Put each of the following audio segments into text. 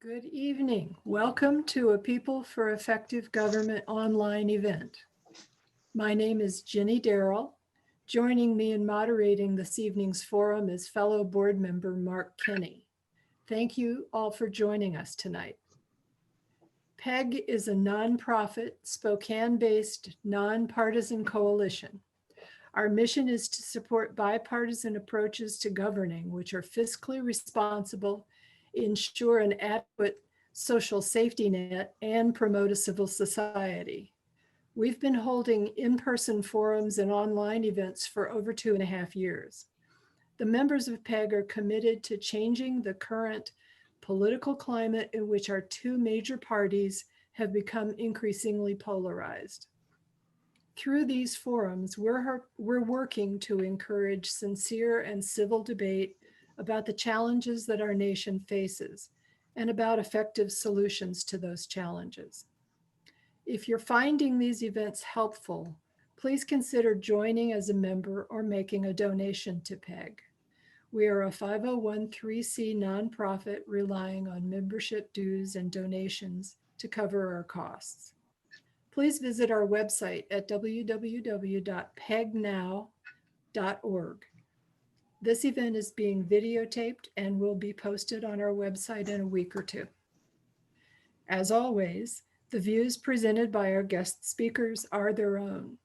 Good evening. Welcome to a People for Effective Government online event. My name is Jenny Darrell. Joining me in moderating this evening's forum is fellow board member Mark Kinney. Thank you all for joining us tonight. PEG is a nonprofit, Spokane-based, nonpartisan coalition. Our mission is to support bipartisan approaches to governing, which are fiscally responsible, ensure an adequate social safety net, and promote a civil society. We've been holding in-person forums and online events for over 2.5 years. The members of PEG are committed to changing the current political climate in which our two major parties have become increasingly polarized. Through these forums, we're working to encourage sincere and civil debate about the challenges that our nation faces and about effective solutions to those challenges. If you're finding these events helpful, please consider joining as a member or making a donation to PEG. We are a 501(c) nonprofit relying on membership dues and donations to cover our costs. Please visit our website at www.pegnow.org. This event is being videotaped and will be posted on our website in a week or two. As always, the views presented by our guest speakers are their own.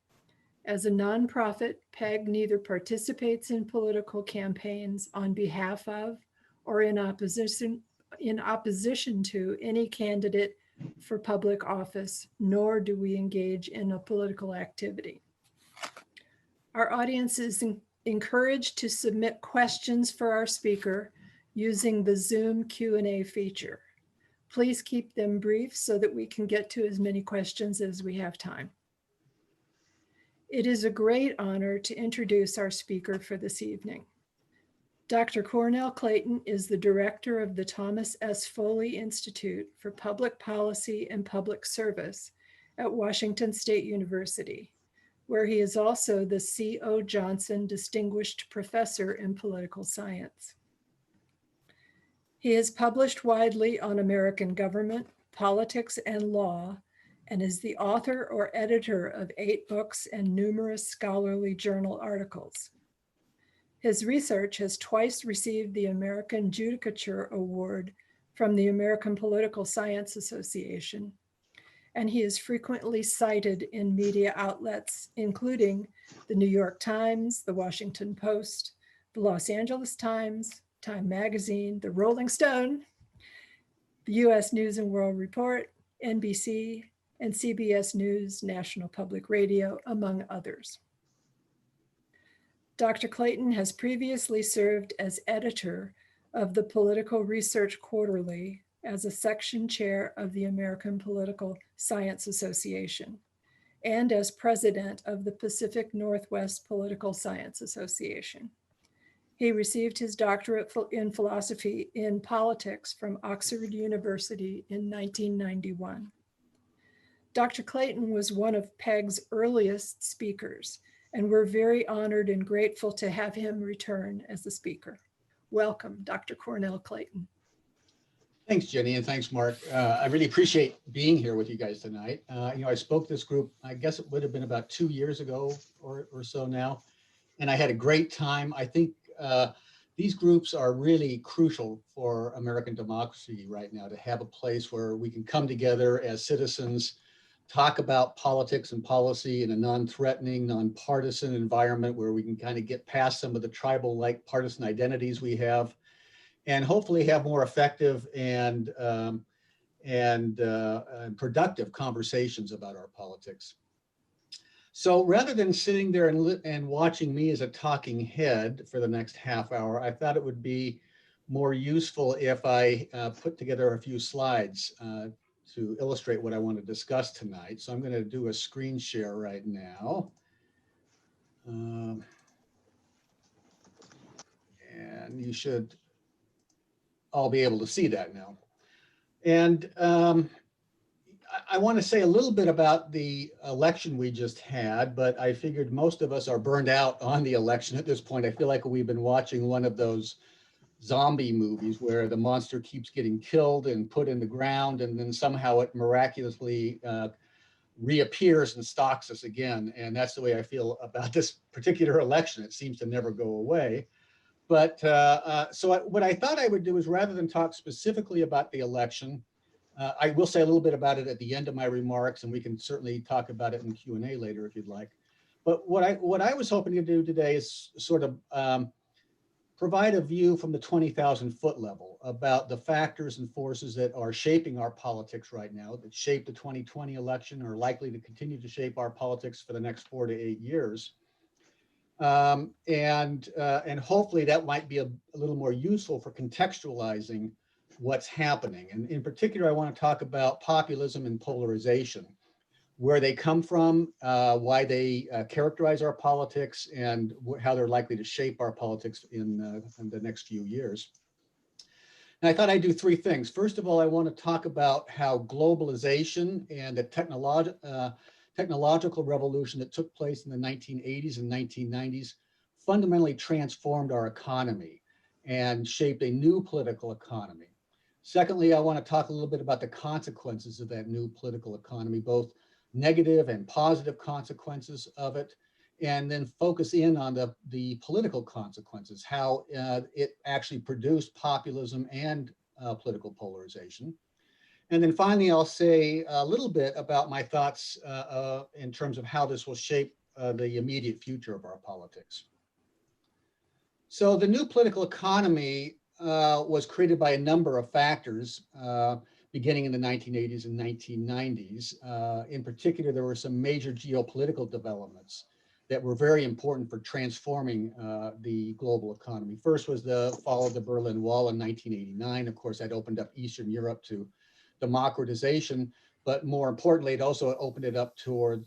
As a nonprofit, PEG neither participates in political campaigns on behalf of or in opposition to any candidate for public office, nor do we engage in a political activity. Our audience is encouraged to submit questions for our speaker using the Zoom Q&A feature. Please keep them brief so that we can get to as many questions as we have time. It is a great honor to introduce our speaker for this evening. Dr. Cornell Clayton is the director of the Thomas S. Foley Institute for Public Policy and Public Service at Washington State University, where he is also the C.O. Johnson Distinguished Professor in Political Science. He has published widely on American government, politics, and law, and is the author or editor of 8 books and numerous scholarly journal articles. His research has twice received the American Judicature Award from the American Political Science Association, and he is frequently cited in media outlets, including the New York Times, the Washington Post, the Los Angeles Times, Time Magazine, the Rolling Stone, the U.S. News and World Report, NBC, and CBS News, National Public Radio, among others. Dr. Clayton has previously served as editor of the Political Research Quarterly, as a section chair of the American Political Science Association, and as president of the Pacific Northwest Political Science Association. He received his doctorate in philosophy in politics from Oxford University in 1991. Dr. Clayton was one of PEG's earliest speakers, and we're very honored and grateful to have him return as a speaker. Welcome, Dr. Cornell Clayton. Thanks, Jenny, and thanks, Mark. I really appreciate being here with you guys tonight. I spoke this group, I guess it would have been about 2 years ago or so now, and I had a great time. I think these groups are really crucial for American democracy right now, to have a place where we can come together as citizens, talk about politics and policy in a non-threatening, non-partisan environment where we can kind of get past some of the tribal-like partisan identities we have, and hopefully have more effective and productive conversations about our politics. So rather than sitting there and watching me as a talking head for the next half hour, I thought it would be more useful if I put together a few slides to illustrate what I want to discuss tonight. So I'm going to do a screen share right now. And you should all be able to see that now. And I want to say a little bit about the election we just had, but I figured most of us are burned out on the election at this point. I feel like we've been watching one of those zombie movies where the monster keeps getting killed and put in the ground, and then somehow it miraculously reappears and stalks us again. And that's the way I feel about this particular election. It seems to never go away. But what I thought I would do is, rather than talk specifically about the election, I will say a little bit about it at the end of my remarks, and we can certainly talk about it in Q&A later if you'd like. But what I was hoping to do today is sort of provide a view from the 20,000-foot level about the factors and forces that are shaping our politics right now, that shape the 2020 election, are likely to continue to shape our politics for the next 4 to 8 years. And hopefully that might be a little more useful for contextualizing what's happening. And in particular, I want to talk about populism and polarization, where they come from, why they characterize our politics, and how they're likely to shape our politics in the next few years. And I thought I'd do 3 things. First of all, I want to talk about how globalization and the technological revolution that took place in the 1980s and 1990s fundamentally transformed our economy and shaped a new political economy. Secondly, I want to talk a little bit about the consequences of that new political economy, both negative and positive consequences of it, and then focus in on the political consequences, how it actually produced populism and political polarization. And then finally, I'll say a little bit about my thoughts in terms of how this will shape the immediate future of our politics. So the new political economy was created by a number of factors beginning in the 1980s and 1990s. In particular, there were some major geopolitical developments that were very important for transforming the global economy. First was the fall of the Berlin Wall in 1989. Of course, that opened up Eastern Europe to democratization, but more importantly, it also opened it up to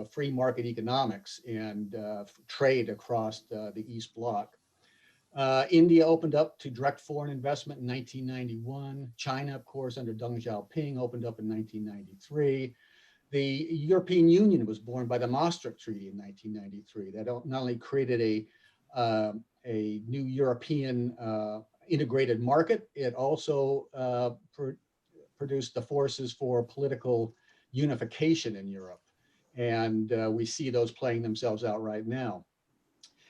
free market economics and trade across the East Bloc. India opened up to direct foreign investment in 1991. China, of course, under Deng Xiaoping, opened up in 1993. The European Union was born by the Maastricht Treaty in 1993. That not only created a new European integrated market, it also produced the forces for political unification in Europe. And we see those playing themselves out right now.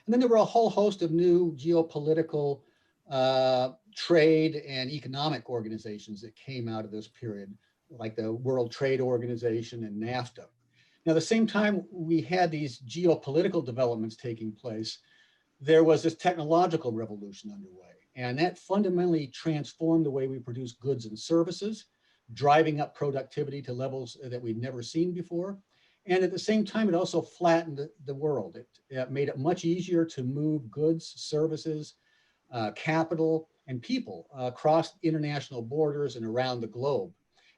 And then there were a whole host of new geopolitical trade and economic organizations that came out of this period, like the World Trade Organization and NAFTA. Now, at the same time we had these geopolitical developments taking place, there was this technological revolution underway. And that fundamentally transformed the way we produce goods and services, driving up productivity to levels that we'd never seen before. And at the same time, it also flattened the world. It made it much easier to move goods, services, capital, and people across international borders and around the globe.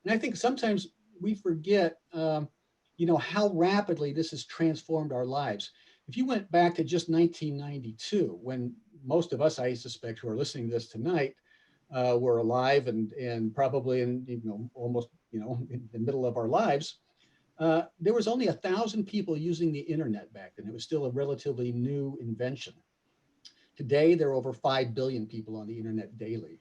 And I think sometimes we forget, how rapidly this has transformed our lives. If you went back to just 1992, when most of us, I suspect, who are listening to this tonight, were alive and probably almost in the middle of our lives, there was only 1,000 people using the internet back then. It was still a relatively new invention. Today, there are over 5 billion people on the internet daily.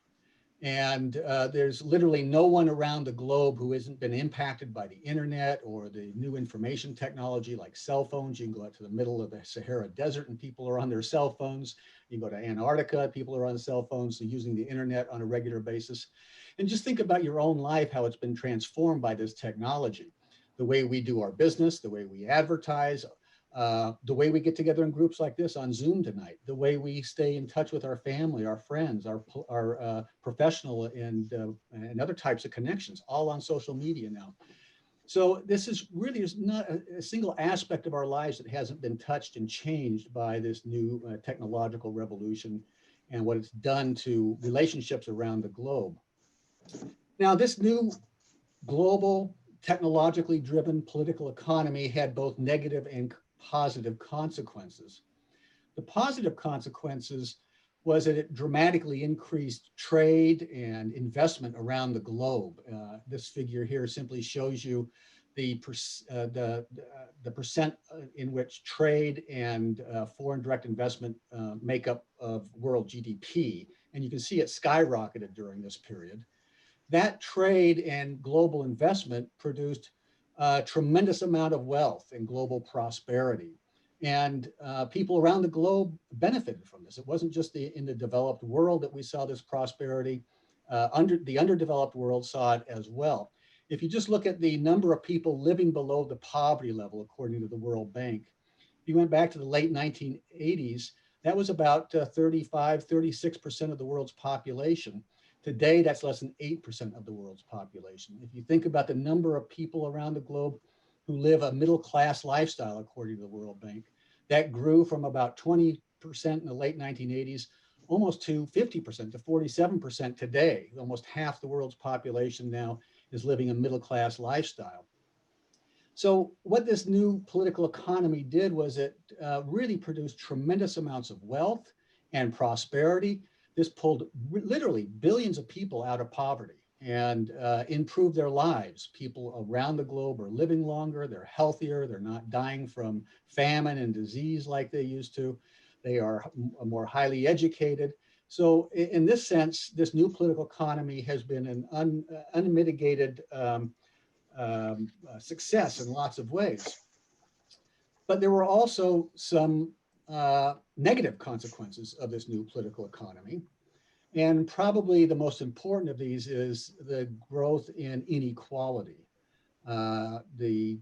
And there's literally no one around the globe who hasn't been impacted by the internet or the new information technology like cell phones. You can go out to the middle of the Sahara Desert and people are on their cell phones. You go to Antarctica, people are on cell phones, so using the internet on a regular basis. And just think about your own life, how it's been transformed by this technology. The way we do our business, the way we advertise, the way we get together in groups like this on Zoom tonight, the way we stay in touch with our family, our friends, our professional and other types of connections, all on social media now. So this is really not a single aspect of our lives that hasn't been touched and changed by this new technological revolution and what it's done to relationships around the globe. Now, this new global technologically driven political economy had both negative and positive consequences. The positive consequences was that it dramatically increased trade and investment around the globe. This figure here simply shows you the percent in which trade and foreign direct investment make up of world GDP. and you can see it skyrocketed during this period. That trade and global investment produced a tremendous amount of wealth and global prosperity. And people around the globe benefited from this. It wasn't just in the developed world that we saw this prosperity. The underdeveloped world saw it as well. If you just look at the number of people living below the poverty level, according to the World Bank, if you went back to the late 1980s, that was about 35, 36% of the world's population. Today, that's less than 8% of the world's population. If you think about the number of people around the globe who live a middle-class lifestyle, according to the World Bank, that grew from about 20% in the late 1980s, almost to 50%, to 47% today. Almost half the world's population now is living a middle-class lifestyle. So what this new political economy did was it really produced tremendous amounts of wealth and prosperity. This pulled literally billions of people out of poverty and improved their lives. People around the globe are living longer, they're healthier, they're not dying from famine and disease like they used to. They are more highly educated. So in this sense, this new political economy has been an unmitigated success in lots of ways. But there were also some negative consequences of this new political economy. And probably the most important of these is the growth in inequality. The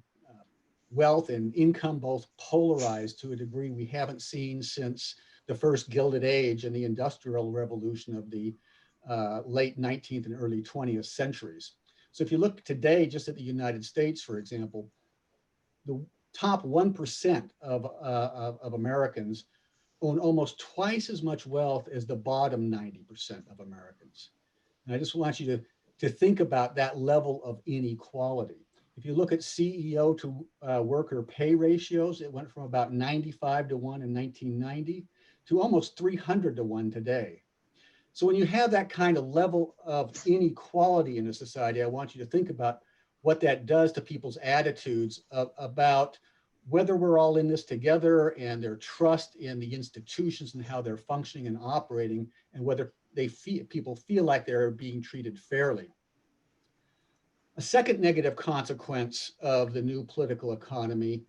wealth and income both polarized to a degree we haven't seen since the first Gilded Age and the Industrial Revolution of the late 19th and early 20th centuries. So if you look today, just at the United States, for example, the top 1% of Americans own almost twice as much wealth as the bottom 90% of Americans. And I just want you to think about that level of inequality. If you look at CEO to worker pay ratios, it went from about 95 to 1 in 1990 to almost 300 to 1 today. So when you have that kind of level of inequality in a society, I want you to think about what that does to people's attitudes about whether we're all in this together and their trust in the institutions and how they're functioning and operating, and whether people feel like they're being treated fairly. A second negative consequence of the new political economy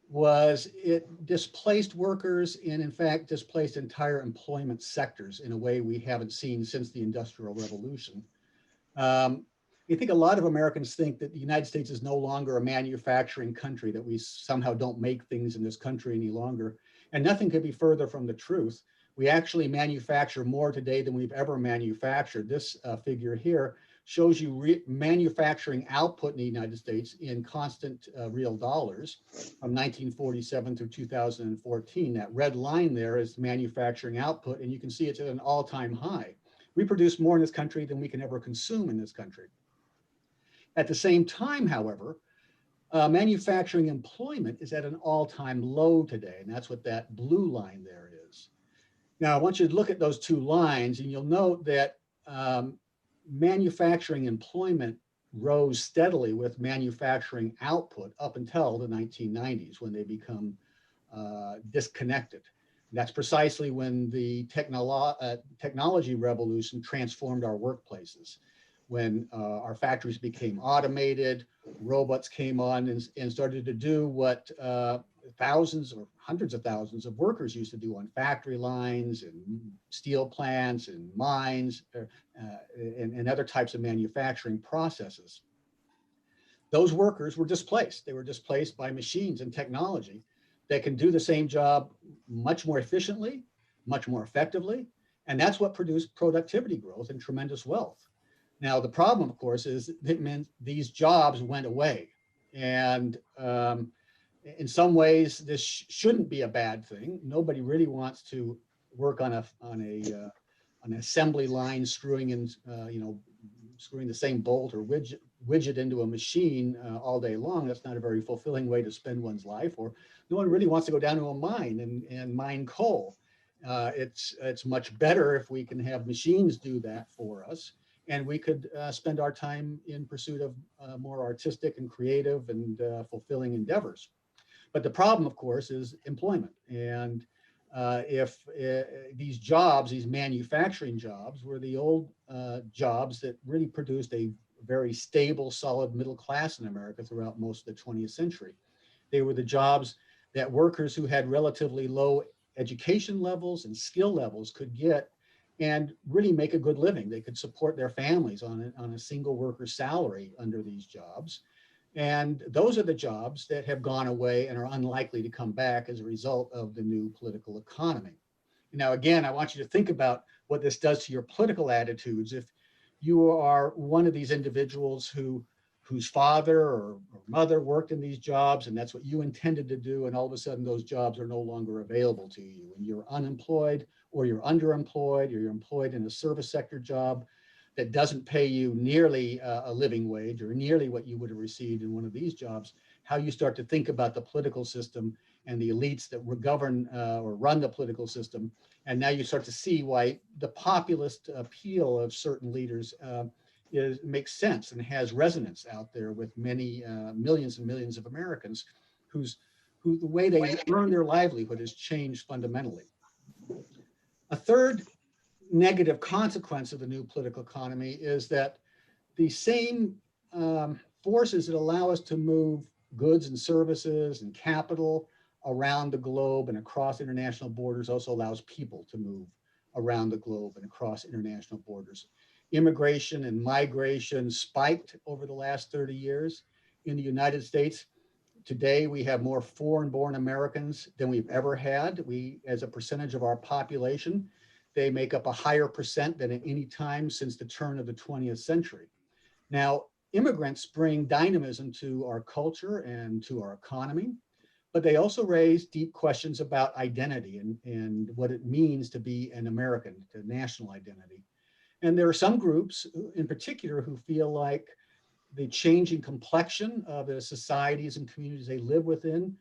was it displaced workers and in fact displaced entire employment sectors in a way we haven't seen since the Industrial Revolution. I think a lot of Americans think that the United States is no longer a manufacturing country, that we somehow don't make things in this country any longer. And nothing could be further from the truth. We actually manufacture more today than we've ever manufactured. This figure here shows you manufacturing output in the United States in constant real dollars from 1947 through 2014. That red line there is manufacturing output, and you can see it's at an all-time high. We produce more in this country than we can ever consume in this country. At the same time, however, manufacturing employment is at an all-time low today, and that's what that blue line there is. Now, I want you to look at those two lines, and you'll note that manufacturing employment rose steadily with manufacturing output up until the 1990s, when they become disconnected. That's precisely when the technology revolution transformed our workplaces. When our factories became automated, robots came on and started to do what thousands or hundreds of thousands of workers used to do on factory lines and steel plants and mines and other types of manufacturing processes. Those workers were displaced. They were displaced by machines and technology that can do the same job much more efficiently, much more effectively, and that's what produced productivity growth and tremendous wealth. Now, the problem, of course, is it meant these jobs went away. And in some ways, this shouldn't be a bad thing. Nobody really wants to work on an assembly line screwing in, screwing the same bolt or widget into a machine all day long. That's not a very fulfilling way to spend one's life. Or no one really wants to go down to a mine and mine coal. It's much better if we can have machines do that for us. And we could spend our time in pursuit of more artistic and creative and fulfilling endeavors. But the problem, of course, is employment. And If these jobs, these manufacturing jobs, were the old jobs that really produced a very stable, solid middle class in America throughout most of the 20th century. They were the jobs that workers who had relatively low education levels and skill levels could get and really make a good living. They could support their families on a single worker salary under these jobs. And those are the jobs that have gone away and are unlikely to come back as a result of the new political economy. Now, again, I want you to think about what this does to your political attitudes. If you are one of these individuals whose father or mother worked in these jobs and that's what you intended to do, and all of a sudden those jobs are no longer available to you and you're unemployed or you're underemployed or you're employed in a service sector job that doesn't pay you nearly a living wage or nearly what you would have received in one of these jobs, how you start to think about the political system and the elites that govern or run the political system. And now you start to see why the populist appeal of certain leaders makes sense and has resonance out there with many millions and millions of Americans who the way they earn their livelihood has changed fundamentally. A third negative consequence of the new political economy is that the same forces that allow us to move goods and services and capital around the globe and across international borders also allows people to move around the globe and across international borders. Immigration and migration spiked over the last 30 years. In the United States, today we have more foreign-born Americans than we've ever had. We, as a percentage of our population, they make up a higher percent than at any time since the turn of the 20th century. Now, immigrants bring dynamism to our culture and to our economy, but they also raise deep questions about identity and what it means to be an American, to national identity. And there are some groups in particular who feel like the changing complexion of the societies and communities they live within,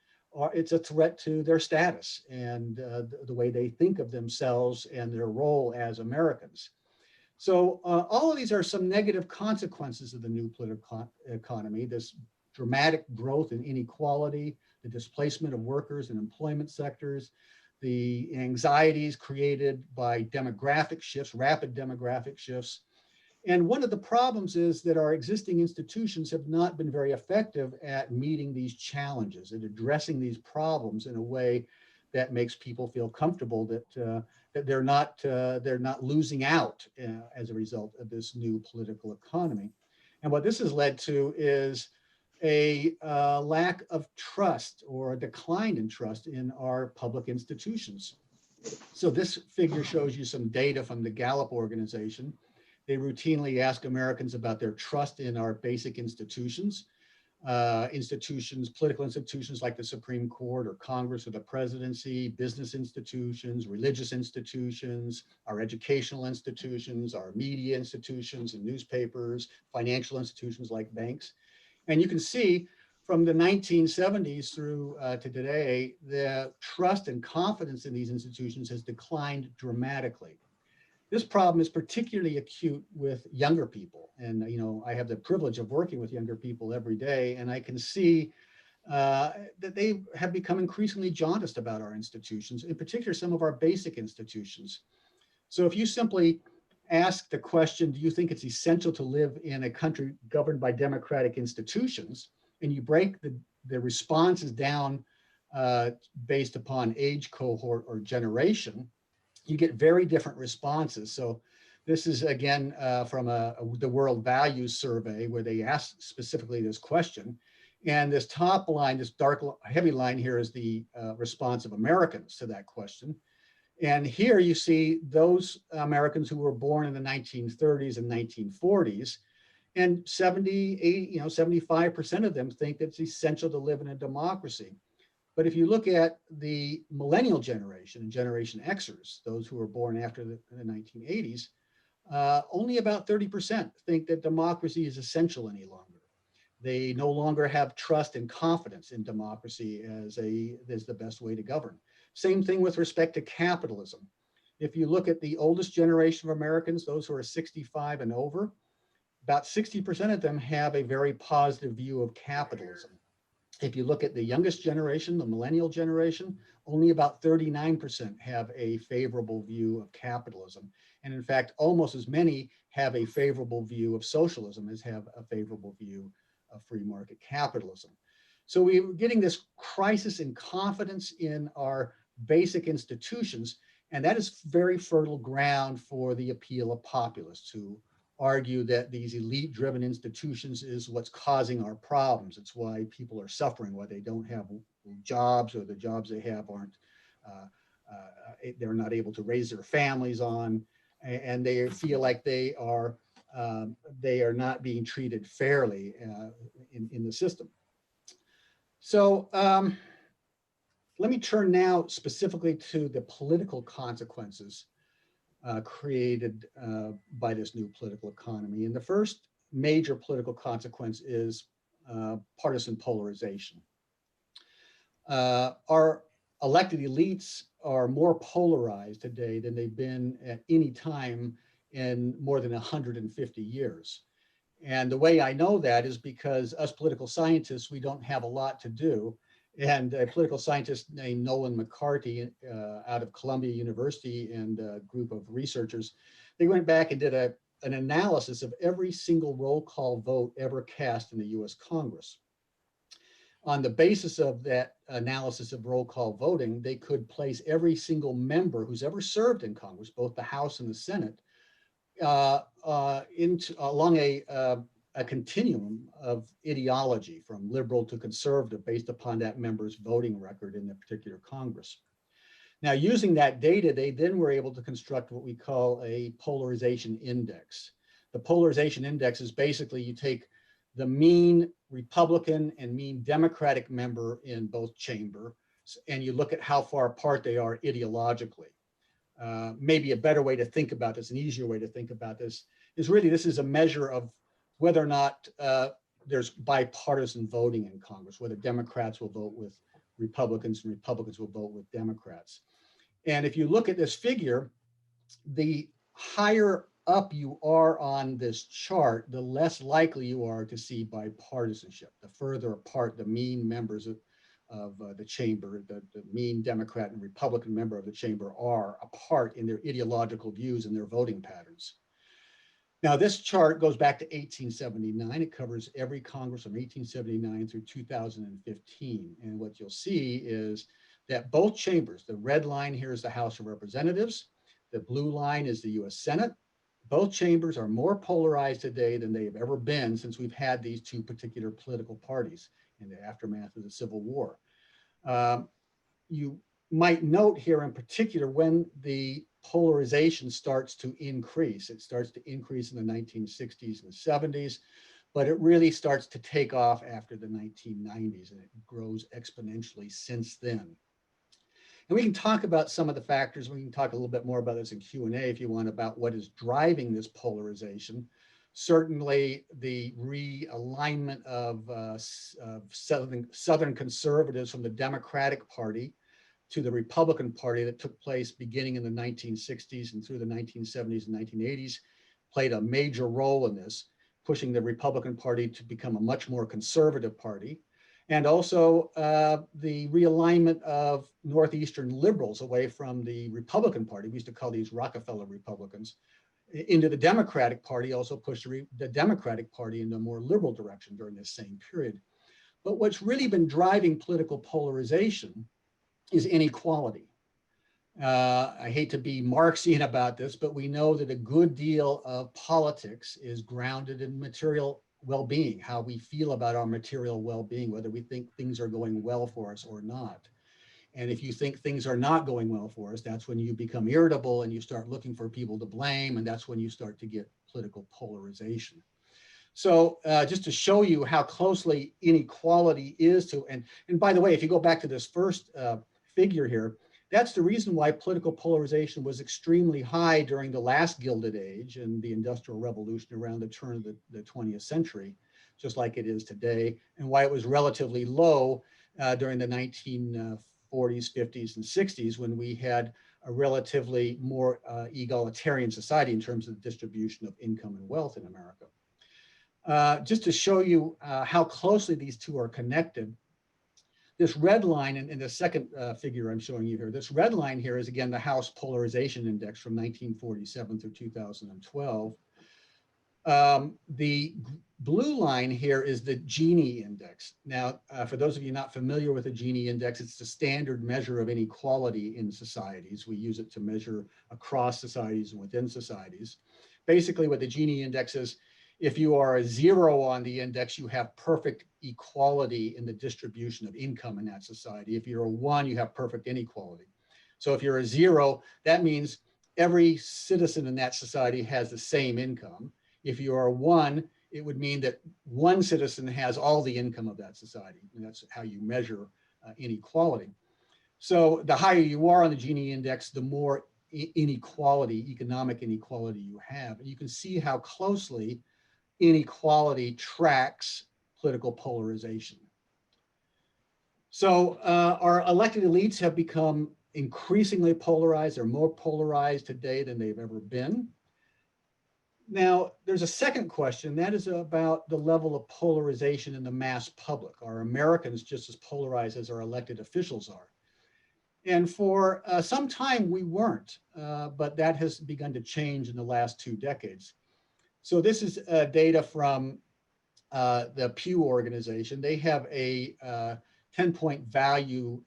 it's a threat to their status and the way they think of themselves and their role as Americans. So all of these are some negative consequences of the new political economy, this dramatic growth in inequality, the displacement of workers in employment sectors, the anxieties created by demographic shifts, rapid demographic shifts. And one of the problems is that our existing institutions have not been very effective at meeting these challenges and addressing these problems in a way that makes people feel comfortable that that they're not losing out as a result of this new political economy. And what this has led to is a lack of trust or a decline in trust in our public institutions. So this figure shows you some data from the Gallup organization. They routinely ask Americans about their trust in our basic institutions. Political institutions like the Supreme Court or Congress or the presidency, business institutions, religious institutions, our educational institutions, our media institutions and newspapers, financial institutions like banks. And you can see from the 1970s through to today, the trust and confidence in these institutions has declined dramatically. This problem is particularly acute with younger people. And, I have the privilege of working with younger people every day, and I can see that they have become increasingly jaundiced about our institutions, in particular, some of our basic institutions. So if you simply ask the question, do you think it's essential to live in a country governed by democratic institutions? And you break the responses down based upon age cohort or generation, you get very different responses. So this is again from the World Values Survey where they asked specifically this question. And this top line, this dark heavy line here is the response of Americans to that question. And here you see those Americans who were born in the 1930s and 1940s, and 75% of them think that it's essential to live in a democracy. But if you look at the millennial generation and Generation Xers, those who were born after the 1980s, only about 30% think that democracy is essential any longer. They no longer have trust and confidence in democracy as the best way to govern. Same thing with respect to capitalism. If you look at the oldest generation of Americans, those who are 65 and over, about 60% of them have a very positive view of capitalism. If you look at the youngest generation, the millennial generation, only about 39% have a favorable view of capitalism. And in fact, almost as many have a favorable view of socialism as have a favorable view of free market capitalism. So we're getting this crisis in confidence in our basic institutions, and that is very fertile ground for the appeal of populists who argue that these elite-driven institutions is what's causing our problems. It's why people are suffering, why they don't have jobs, or the jobs they have aren't, they're not able to raise their families on, and they feel like they are not being treated fairly in the system. So let me turn now specifically to the political consequences created by this new political economy. And the first major political consequence is partisan polarization. Our elected elites are more polarized today than they've been at any time in more than 150 years. And the way I know that is because us political scientists, we don't have a lot to do. And a political scientist named Nolan McCarthy out of Columbia University and a group of researchers, they went back and did an analysis of every single roll call vote ever cast in the US Congress. On the basis of that analysis of roll call voting, they could place every single member who's ever served in Congress, both the House and the Senate, along a continuum of ideology from liberal to conservative based upon that member's voting record in the particular Congress. Now, using that data, they then were able to construct what we call a polarization index. The polarization index is basically you take the mean Republican and mean Democratic member in both chambers, and you look at how far apart they are ideologically. Maybe a better way to think about this, an easier way to think about this, is really this is a measure of whether or not there's bipartisan voting in Congress, whether Democrats will vote with Republicans and Republicans will vote with Democrats. And if you look at this figure, the higher up you are on this chart, the less likely you are to see bipartisanship. The further apart the mean members of the chamber, the mean Democrat and Republican member of the chamber are apart in their ideological views and their voting patterns. Now, this chart goes back to 1879. It covers every Congress from 1879 through 2015. And what you'll see is that both chambers, the red line here is the House of Representatives, the blue line is the US Senate. Both chambers are more polarized today than they have ever been since we've had these two particular political parties in the aftermath of the Civil War. You might note here in particular when the polarization starts to increase. It starts to increase in the 1960s and 70s, but it really starts to take off after the 1990s, and it grows exponentially since then. And we can talk about some of the factors. We can talk a little bit more about this in Q&A if you want, about what is driving this polarization. Certainly the realignment of Southern conservatives from the Democratic Party to the Republican Party that took place beginning in the 1960s and through the 1970s and 1980s played a major role in this, pushing the Republican Party to become a much more conservative party. And also the realignment of Northeastern liberals away from the Republican Party, we used to call these Rockefeller Republicans, into the Democratic Party, also pushed the Democratic Party in a more liberal direction during this same period. But what's really been driving political polarization is inequality. I hate to be Marxian about this, but we know that a good deal of politics is grounded in material well-being, how we feel about our material well-being, whether we think things are going well for us or not. And if you think things are not going well for us, that's when you become irritable and you start looking for people to blame, and that's when you start to get political polarization. So just to show you how closely inequality is to, and by the way, if you go back to this first figure here, that's the reason why political polarization was extremely high during the last Gilded Age and the Industrial Revolution around the turn of the 20th century, just like it is today, and why it was relatively low during the 1940s, 50s, and 60s when we had a relatively more egalitarian society in terms of the distribution of income and wealth in America. Just to show you how closely these two are connected, This red line in the second figure I'm showing you here, this red line here is again the House Polarization Index from 1947 through 2012. The blue line here is the Gini index. Now, for those of you not familiar with the Gini index, it's the standard measure of inequality in societies. We use it to measure across societies and within societies. Basically, what the Gini index is, if you are a 0 on the index, you have perfect equality in the distribution of income in that society. If you're a 1, you have perfect inequality. So if you're a 0, that means every citizen in that society has the same income. If you are a 1, it would mean that one citizen has all the income of that society. And that's how you measure inequality. So the higher you are on the Gini index, the more inequality, economic inequality you have. And you can see how closely inequality tracks political polarization. So our elected elites have become increasingly polarized. They're more polarized today than they've ever been. Now, there's a second question, that is about the level of polarization in the mass public. Are Americans just as polarized as our elected officials are? And for some time we weren't, but that has begun to change in the last 2 decades. So this is data from the Pew organization. They have a 10-point value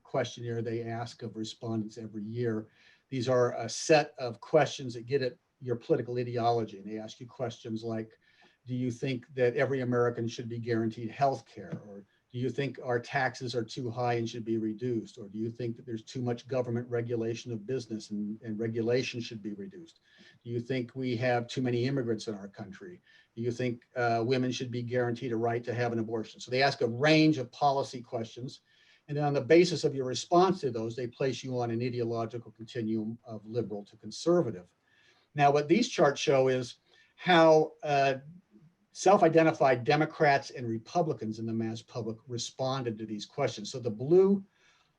questionnaire they ask of respondents every year. These are a set of questions that get at your political ideology. And they ask you questions like, do you think that every American should be guaranteed health care? Or do you think our taxes are too high and should be reduced? Or do you think that there's too much government regulation of business and regulation should be reduced? Do you think we have too many immigrants in our country? Do you think women should be guaranteed a right to have an abortion? So they ask a range of policy questions. And then on the basis of your response to those, they place you on an ideological continuum of liberal to conservative. Now, what these charts show is how self-identified Democrats and Republicans in the mass public responded to these questions. So the blue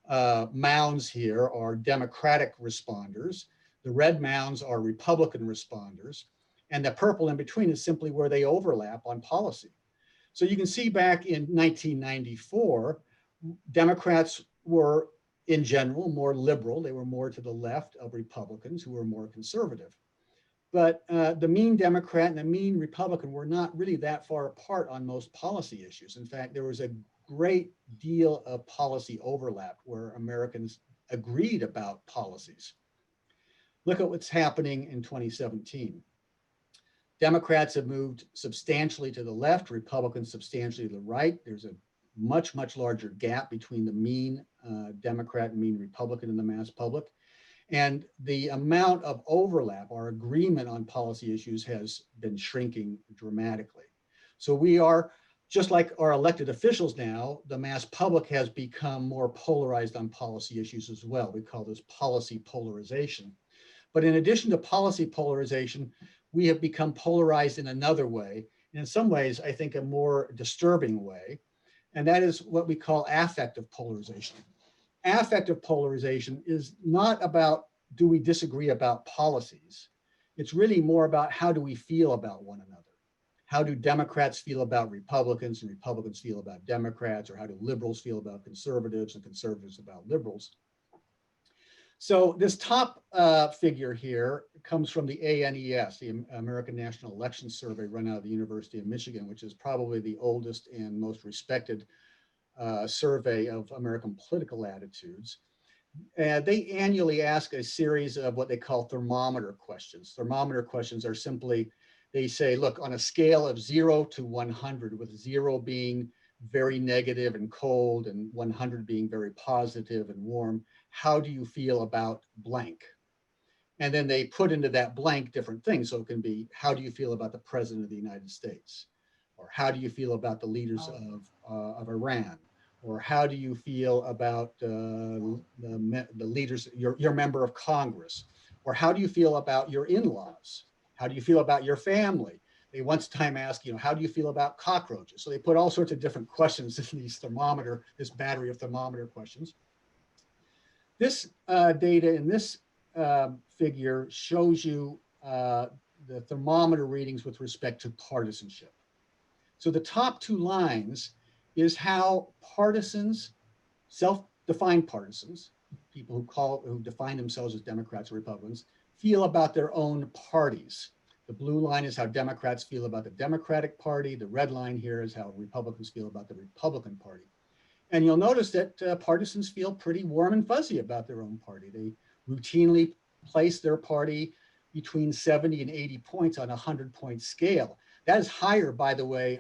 mounds here are Democratic responders. The red mounds are Republican responders. And the purple in between is simply where they overlap on policy. So you can see back in 1994, Democrats were in general more liberal. They were more to the left of Republicans who were more conservative. But the mean Democrat and the mean Republican were not really that far apart on most policy issues. In fact, there was a great deal of policy overlap where Americans agreed about policies. Look at what's happening in 2017. Democrats have moved substantially to the left, Republicans substantially to the right. There's a much, much larger gap between the mean Democrat and mean Republican in the mass public. And the amount of overlap, our agreement on policy issues has been shrinking dramatically. So we are, just like our elected officials now, the mass public has become more polarized on policy issues as well. We call this policy polarization. But in addition to policy polarization, we have become polarized in another way, and in some ways, I think a more disturbing way, and that is what we call affective polarization. Affective polarization is not about, do we disagree about policies? It's really more about how do we feel about one another? How do Democrats feel about Republicans and Republicans feel about Democrats, or how do liberals feel about conservatives and conservatives about liberals? So this top figure here comes from the ANES, the American National Election Survey, run out of the University of Michigan, which is probably the oldest and most respected survey of American political attitudes. They annually ask a series of what they call thermometer questions. Thermometer questions are simply, they say, look, on a scale of 0 to 100, with 0 being very negative and cold and 100 being very positive and warm, how do you feel about blank? And then they put into that blank different things. So it can be, how do you feel about the President of the United States? Or how do you feel about the leaders of Iran? Or how do you feel about the leaders, your member of Congress? Or how do you feel about your in-laws? How do you feel about your family? They once time asked, how do you feel about cockroaches? So they put all sorts of different questions in these this battery of thermometer questions. This data in this figure shows you the thermometer readings with respect to partisanship. So the top 2 lines is how partisans self-defined partisans, people who define themselves as Democrats or Republicans, feel about their own parties. The blue line is how Democrats feel about the Democratic Party. The red line here is how Republicans feel about the Republican Party. And you'll notice that partisans feel pretty warm and fuzzy about their own party. They routinely place their party between 70 and 80 points on a 100-point scale. That is higher, by the way,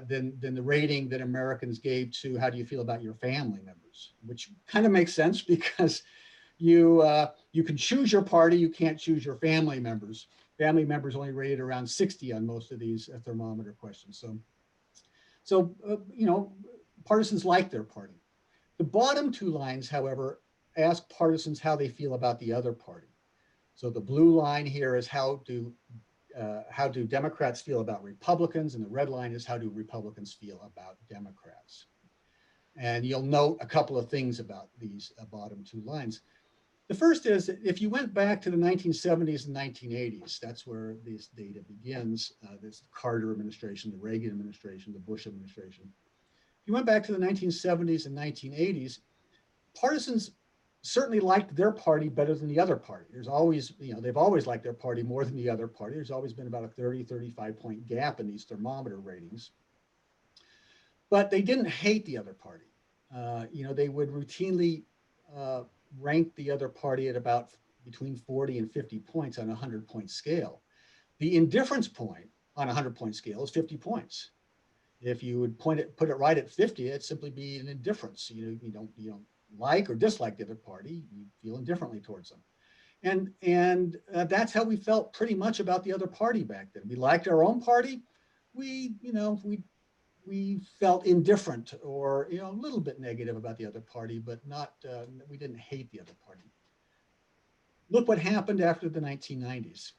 than the rating that Americans gave to how do you feel about your family members, which kind of makes sense because you can choose your party, you can't choose your family members. Family members only rated around 60 on most of these thermometer questions. So you know, partisans like their party. The bottom two lines, however, ask partisans how they feel about the other party. So the blue line here is how do Democrats feel about Republicans, and the red line is how do Republicans feel about Democrats. And you'll note a couple of things about these bottom two lines. The first is that if you went back to the 1970s and 1980s, that's where this data begins, this Carter administration, the Reagan administration, the Bush administration. If you went back to the 1970s and 1980s, partisans certainly liked their party better than the other party. There's always, you know, they've always liked their party more than the other party. There's always been about a 30, 35-point gap in these thermometer ratings. But they didn't hate the other party. You know, they would routinely rank the other party at about between 40 and 50 points on a 100-point scale. The indifference point on a 100-point scale is 50 points. If you would put it right at 50, it'd simply be an indifference. You don't like or dislike the other party, you feel indifferently towards them. And that's how we felt pretty much about the other party back then. We liked our own party. We felt indifferent or a little bit negative about the other party, but not we didn't hate the other party. Look what happened after the 1990s.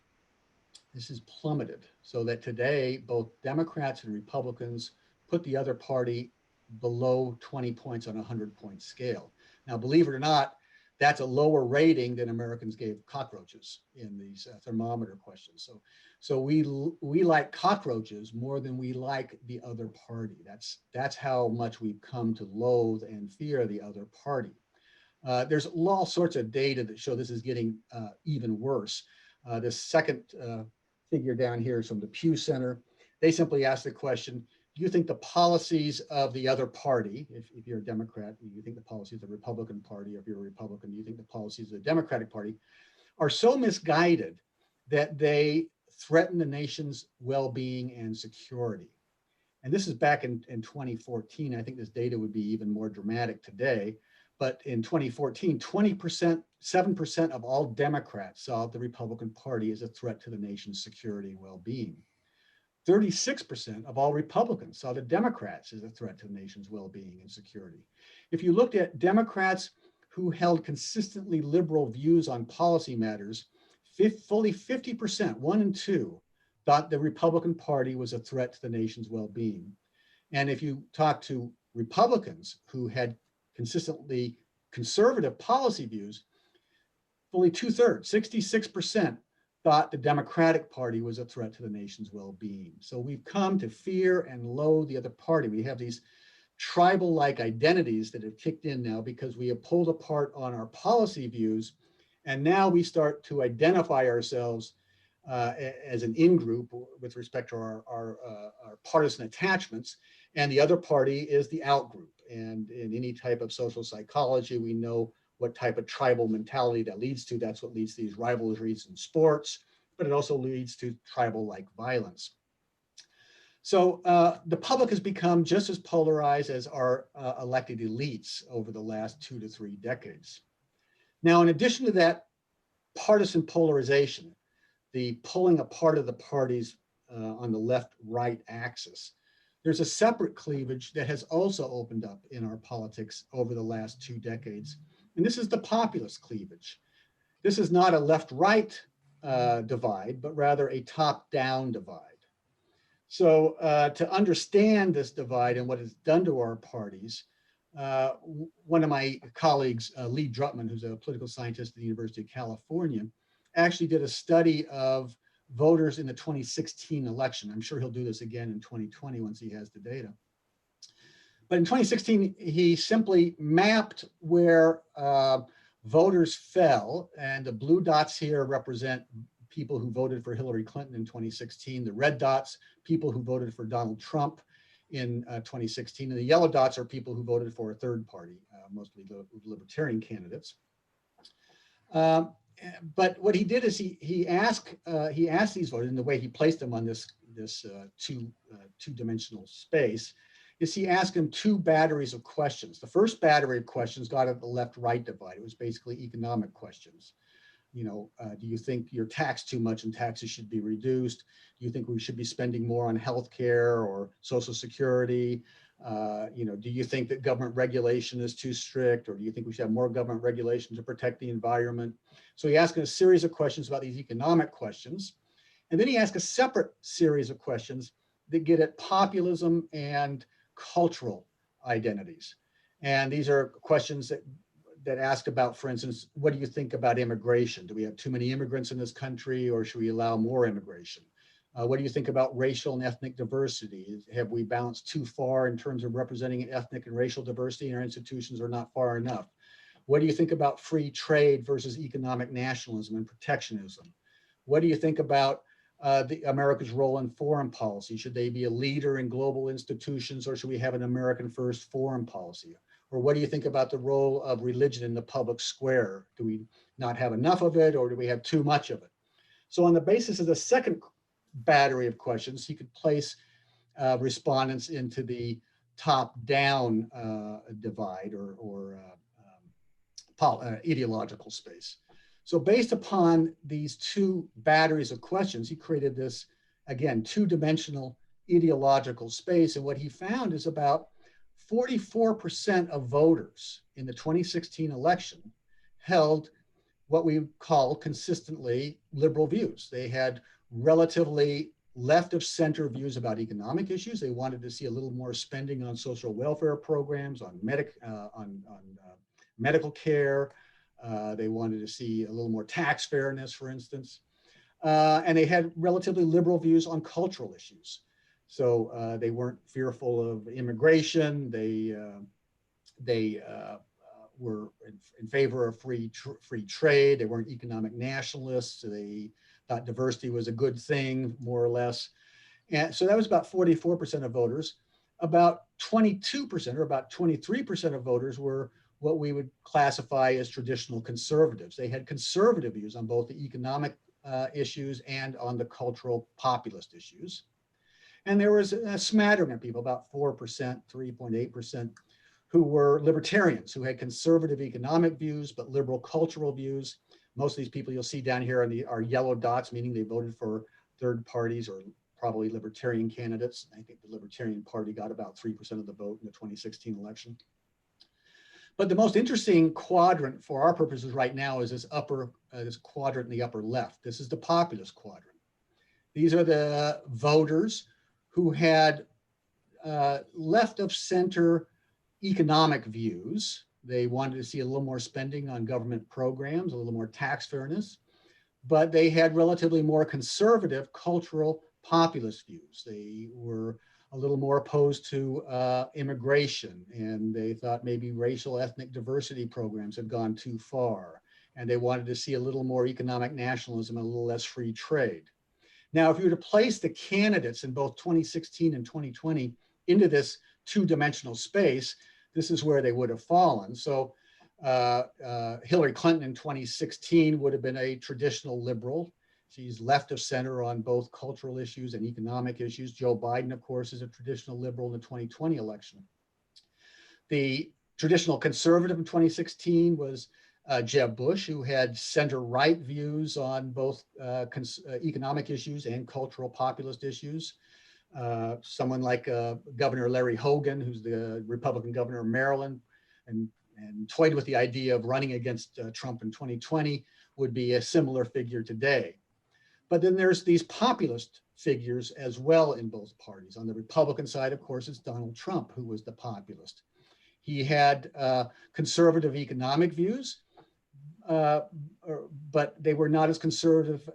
This has plummeted so that today both Democrats and Republicans put the other party below 20 points on a 100-point scale. Now, believe it or not, that's a lower rating than Americans gave cockroaches in these thermometer questions. So we like cockroaches more than we like the other party. That's how much we've come to loathe and fear the other party. There's all sorts of data that show this is getting even worse. This second figure down here is from the Pew Center. They simply ask the question, do you think the policies of the other party, if you're a Democrat, you think the policies of the Republican Party, or if you're a Republican, do you think the policies of the Democratic Party are so misguided that they threaten the nation's well-being and security? And this is back in 2014. I think this data would be even more dramatic today. But in 2014, 7% of all Democrats saw the Republican Party as a threat to the nation's security and well-being. 36% of all Republicans saw the Democrats as a threat to the nation's well-being and security. If you looked at Democrats who held consistently liberal views on policy matters, fully 50%, 1 in 2, thought the Republican Party was a threat to the nation's well-being. And if you talk to Republicans who had consistently conservative policy views, fully 2/3, 66%, thought the Democratic Party was a threat to the nation's well-being. So we've come to fear and loathe the other party. We have these tribal-like identities that have kicked in now because we have pulled apart on our policy views, and now we start to identify ourselves as an in-group with respect to our partisan attachments, and the other party is the out-group. And in any type of social psychology, we know what type of tribal mentality that leads to. That's what leads to these rivalries in sports, but it also leads to tribal-like violence. So the public has become just as polarized as our elected elites over the last 2 to 3 decades. Now, in addition to that partisan polarization, the pulling apart of the parties on the left-right axis, there's a separate cleavage that has also opened up in our politics over the last 2 decades. And this is the populist cleavage. This is not a left-right divide, but rather a top-down divide. So to understand this divide and what it's done to our parties, one of my colleagues, Lee Drutman, who's a political scientist at the University of California, actually did a study of voters in the 2016 election. I'm sure he'll do this again in 2020 once he has the data. But in 2016, he simply mapped where voters fell, and the blue dots here represent people who voted for Hillary Clinton in 2016. The red dots, people who voted for Donald Trump in 2016, and the yellow dots are people who voted for a third party, mostly the libertarian candidates. But what he did is he asked these voters, in the way he placed them on this two-dimensional space, is he asked them two batteries of questions. The first battery of questions got at the left-right divide. It was basically economic questions. You know, do you think you're taxed too much and taxes should be reduced? Do you think we should be spending more on healthcare or Social Security? You know, do you think that government regulation is too strict, or do you think we should have more government regulation to protect the environment? So he asked a series of questions about these economic questions. And then he asked a separate series of questions that get at populism and cultural identities. And these are questions that ask about, for instance, what do you think about immigration? Do we have too many immigrants in this country, or should we allow more immigration? What do you think about racial and ethnic diversity? Have we balanced too far in terms of representing ethnic and racial diversity in our institutions, or not far enough? What do you think about free trade versus economic nationalism and protectionism? What do you think about America's role in foreign policy? Should they be a leader in global institutions, or should we have an American first foreign policy? Or what do you think about the role of religion in the public square? Do we not have enough of it, or do we have too much of it? So on the basis of the second battery of questions, he could place respondents into the top-down divide or ideological space. So based upon these two batteries of questions, he created this, again, two-dimensional ideological space. And what he found is about 44% of voters in the 2016 election held what we call consistently liberal views. They had relatively left of center views about economic issues. They wanted to see a little more spending on social welfare programs, on medical care. They wanted to see a little more tax fairness, for instance. And they had relatively liberal views on cultural issues. So they weren't fearful of immigration. They were in favor of free trade. They weren't economic nationalists. They thought diversity was a good thing, more or less. And so that was about 44% of voters. About 22% or about 23% of voters were what we would classify as traditional conservatives. They had conservative views on both the economic issues and on the cultural populist issues. And there was a smattering of people, about 4%, 3.8%, who were libertarians, who had conservative economic views, but liberal cultural views. Most of these people you'll see down here are yellow dots, meaning they voted for third parties or probably libertarian candidates. I think the Libertarian Party got about 3% of the vote in the 2016 election. But the most interesting quadrant for our purposes right now is this quadrant in the upper left. This is the populist quadrant. These are the voters who had left of center economic views. They wanted to see a little more spending on government programs, a little more tax fairness, but they had relatively more conservative cultural populist views. They were a little more opposed to immigration, and they thought maybe racial ethnic diversity programs had gone too far, and they wanted to see a little more economic nationalism and a little less free trade. Now, if you were to place the candidates in both 2016 and 2020 into this two-dimensional space, this is where they would have fallen. So Hillary Clinton in 2016 would have been a traditional liberal. She's left of center on both cultural issues and economic issues. Joe Biden, of course, is a traditional liberal in the 2020 election. The traditional conservative in 2016 was Jeb Bush, who had center-right views on both economic issues and cultural populist issues. Someone like Governor Larry Hogan, who's the Republican governor of Maryland, and toyed with the idea of running against Trump in 2020, would be a similar figure today. But then there's these populist figures as well in both parties. On the Republican side, of course, it's Donald Trump, who was the populist. He had conservative economic views, but they were not as conservative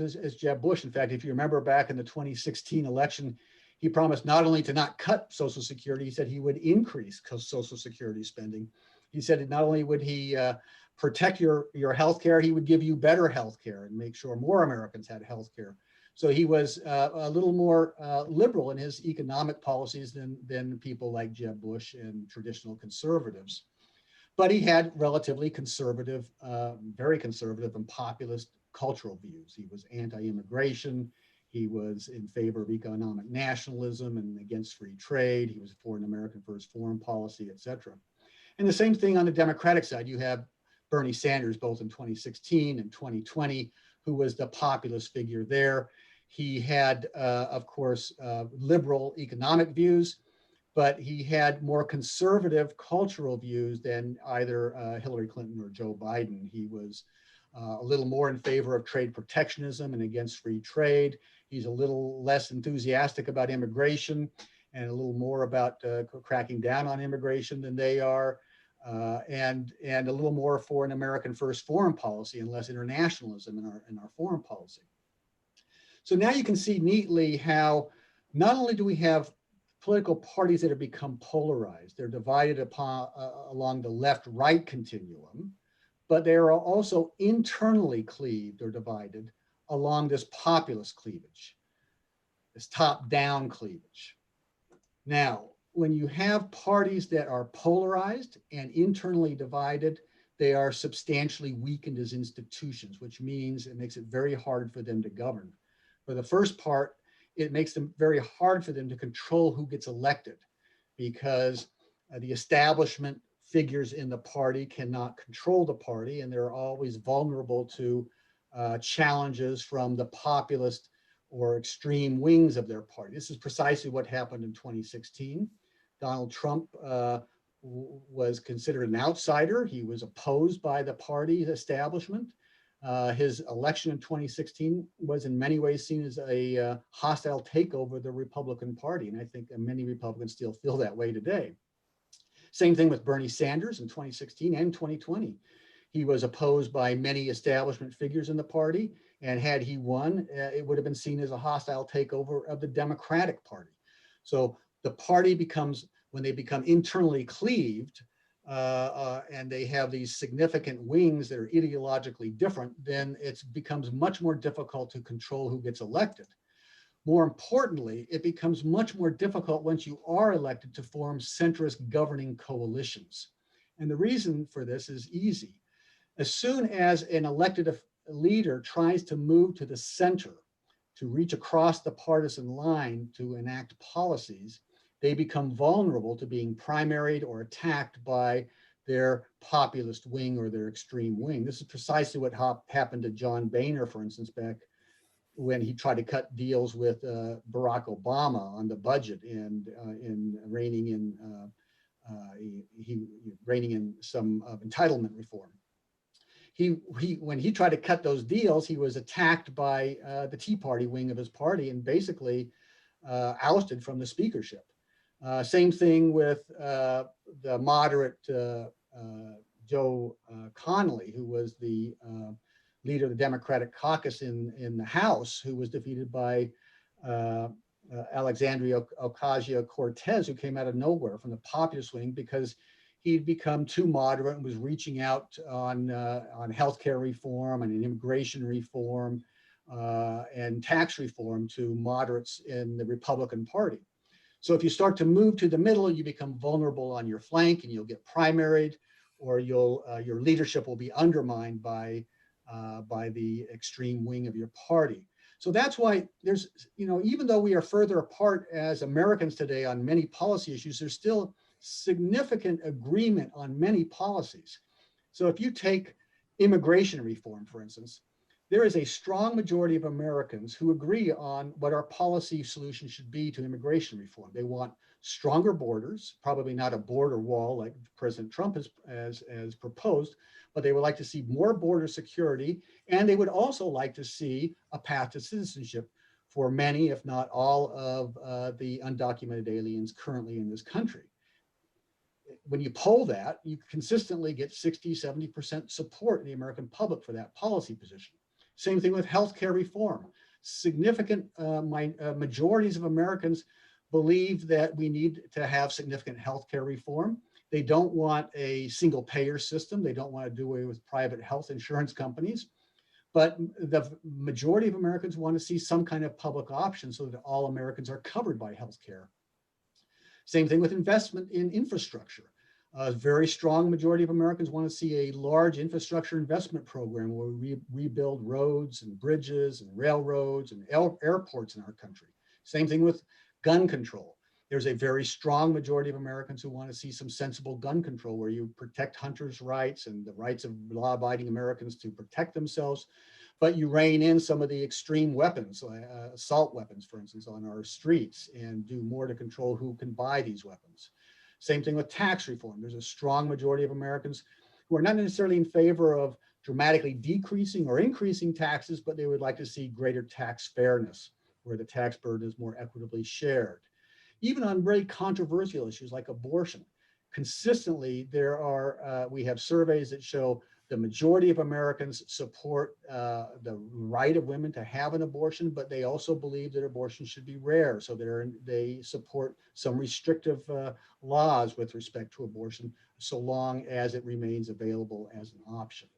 as Jeb Bush. In fact, if you remember back in the 2016 election, He promised not only to not cut Social Security, he said he would increase Social Security spending. He said that not only would he protect your health care, he would give you better health care and make sure more Americans had health care. So he was a little more liberal in his economic policies than people like Jeb Bush and traditional conservatives. But he had relatively conservative, very conservative and populist cultural views. He was anti-immigration. He was in favor of economic nationalism and against free trade. He was for an American first foreign policy, et cetera. And the same thing on the Democratic side. You have Bernie Sanders, both in 2016 and 2020, who was the populist figure there. He had, of course, liberal economic views, but he had more conservative cultural views than either Hillary Clinton or Joe Biden. He was a little more in favor of trade protectionism and against free trade. He's a little less enthusiastic about immigration and a little more about cracking down on immigration than they are, and a little more for an American first foreign policy and less internationalism in our foreign policy. So now you can see neatly how not only do we have political parties that have become polarized, they're divided upon, along the left-right continuum, but they are also internally cleaved or divided along this populist cleavage, this top-down cleavage. Now, when you have parties that are polarized and internally divided, they are substantially weakened as institutions, which means it makes it very hard for them to govern. For the first part, it makes them very hard for them to control who gets elected, because the establishment figures in the party cannot control the party, and they're always vulnerable to challenges from the populist or extreme wings of their party. This is precisely what happened in 2016. Donald Trump was considered an outsider. He was opposed by the party establishment. His election in 2016 was in many ways seen as a hostile takeover of the Republican Party. And I think many Republicans still feel that way today. Same thing with Bernie Sanders in 2016 and 2020. He was opposed by many establishment figures in the party. And had he won, it would have been seen as a hostile takeover of the Democratic Party. So the party becomes, when they become internally cleaved, and they have these significant wings that are ideologically different, then it becomes much more difficult to control who gets elected. More importantly, it becomes much more difficult once you are elected to form centrist governing coalitions. And the reason for this is easy. As soon as an elected leader tries to move to the center, to reach across the partisan line to enact policies, they become vulnerable to being primaried or attacked by their populist wing or their extreme wing. This is precisely what happened to John Boehner, for instance, back when he tried to cut deals with Barack Obama on the budget and in reining in some entitlement reform. When he tried to cut those deals, he was attacked by the Tea Party wing of his party and basically ousted from the speakership. Same thing with the moderate Joe Connolly, who was the leader of the Democratic caucus in the House, who was defeated by Alexandria Ocasio-Cortez, who came out of nowhere from the populist wing because he'd become too moderate and was reaching out on healthcare reform and immigration reform and tax reform to moderates in the Republican Party. So if you start to move to the middle, you become vulnerable on your flank and you'll get primaried, or your leadership will be undermined by the extreme wing of your party. So that's why there's, even though we are further apart as Americans today on many policy issues, there's still significant agreement on many policies. So if you take immigration reform, for instance, there is a strong majority of Americans who agree on what our policy solution should be to immigration reform. They want stronger borders, probably not a border wall like President Trump has proposed, but they would like to see more border security, and they would also like to see a path to citizenship for many, if not all, of the undocumented aliens currently in this country. When you poll that, you consistently get 60, 70% support in the American public for that policy position. Same thing with healthcare reform. Significant majorities of Americans believe that we need to have significant healthcare reform. They don't want a single payer system. They don't want to do away with private health insurance companies. But the majority of Americans want to see some kind of public option so that all Americans are covered by healthcare. Same thing with investment in infrastructure. A very strong majority of Americans want to see a large infrastructure investment program where we rebuild roads and bridges and railroads and airports in our country. Same thing with gun control. There's a very strong majority of Americans who want to see some sensible gun control where you protect hunters' rights and the rights of law-abiding Americans to protect themselves, but you rein in some of the extreme weapons, assault weapons, for instance, on our streets, and do more to control who can buy these weapons. Same thing with tax reform. There's a strong majority of Americans who are not necessarily in favor of dramatically decreasing or increasing taxes, but they would like to see greater tax fairness, where the tax burden is more equitably shared. Even on very controversial issues like abortion, consistently we have surveys that show the majority of Americans support the right of women to have an abortion, but they also believe that abortion should be rare. So they support some restrictive laws with respect to abortion, so long as it remains available as an option.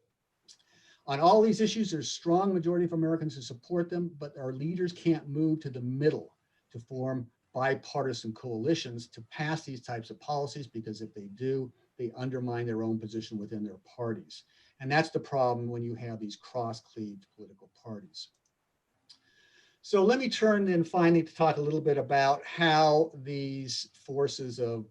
On all these issues, there's a strong majority of Americans who support them, but our leaders can't move to the middle to form bipartisan coalitions to pass these types of policies, because if they do, they undermine their own position within their parties. And that's the problem when you have these cross-cleaved political parties. So let me turn then finally to talk a little bit about how these forces of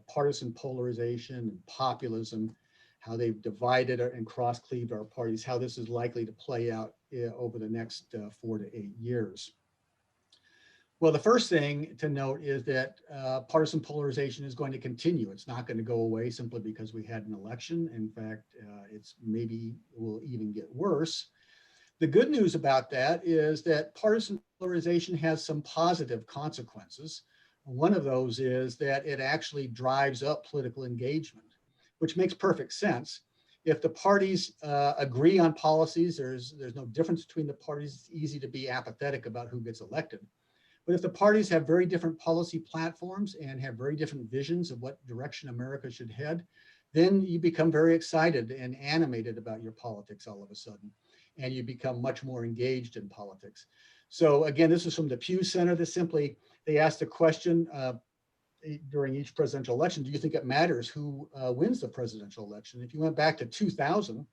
partisan polarization and populism, how they've divided and cross-cleaved our parties, how this is likely to play out over the next 4 to 8 years. Well, the first thing to note is that partisan polarization is going to continue. It's not going to go away simply because we had an election. In fact, it's maybe will even get worse. The good news about that is that partisan polarization has some positive consequences. One of those is that it actually drives up political engagement, which makes perfect sense. If the parties agree on policies, there's no difference between the parties. It's easy to be apathetic about who gets elected. But if the parties have very different policy platforms and have very different visions of what direction America should head, then you become very excited and animated about your politics all of a sudden, and you become much more engaged in politics. So again, this is from the Pew Center. They asked a question during each presidential election: do you think it matters who wins the presidential election? If you went back to 2000,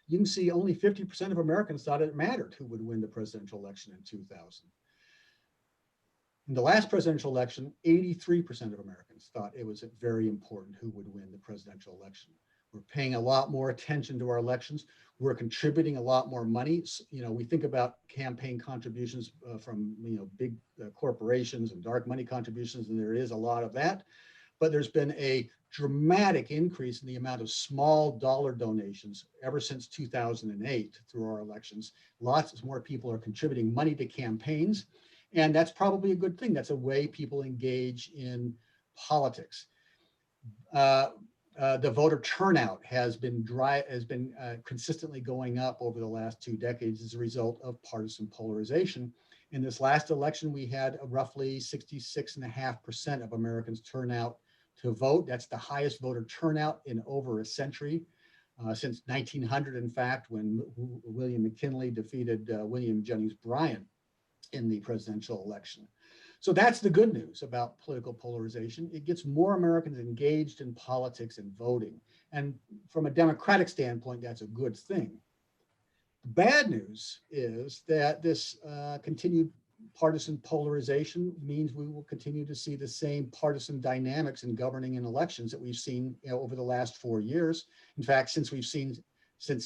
you can see only 50% of Americans thought it mattered who would win the presidential election in 2000. In the last presidential election, 83% of Americans thought it was very important who would win the presidential election. We're paying a lot more attention to our elections. We're contributing a lot more money. We think about campaign contributions from big corporations and dark money contributions, and there is a lot of that. But there's been a dramatic increase in the amount of small dollar donations ever since 2008 through our elections. Lots more people are contributing money to campaigns. And that's probably a good thing. That's a way people engage in politics. The voter turnout has been consistently going up over the last 2 decades as a result of partisan polarization. In this last election, we had roughly 66.5% of Americans turn out to vote. That's the highest voter turnout in over a century, since 1900, in fact, when William McKinley defeated William Jennings Bryan in the presidential election. So that's the good news about political polarization. It gets more Americans engaged in politics and voting. And from a democratic standpoint, that's a good thing. The bad news is that this continued partisan polarization means we will continue to see the same partisan dynamics in governing and elections that we've seen over the last 4 years. In fact, since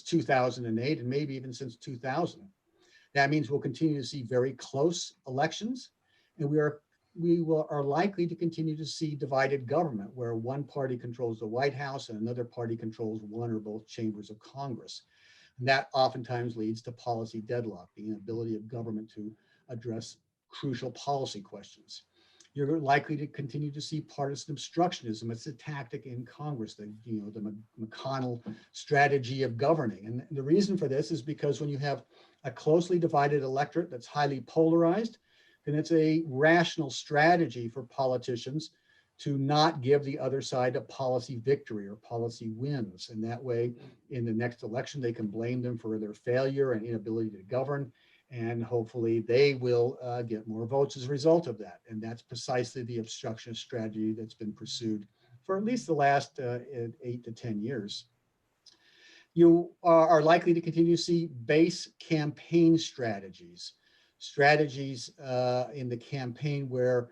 2008 and maybe even since 2000. That means we'll continue to see very close elections, and we are likely to continue to see divided government, where one party controls the White House and another party controls one or both chambers of Congress. And that oftentimes leads to policy deadlock, the inability of government to address crucial policy questions. You're likely to continue to see partisan obstructionism. It's a tactic in Congress, the McConnell strategy of governing. And the reason for this is because when you have a closely divided electorate that's highly polarized, then it's a rational strategy for politicians to not give the other side a policy victory or policy wins. And that way, in the next election, they can blame them for their failure and inability to govern. And hopefully they will get more votes as a result of that. And that's precisely the obstructionist strategy that's been pursued for at least the last 8 to 10 years. You are likely to continue to see base campaign strategies in the campaign where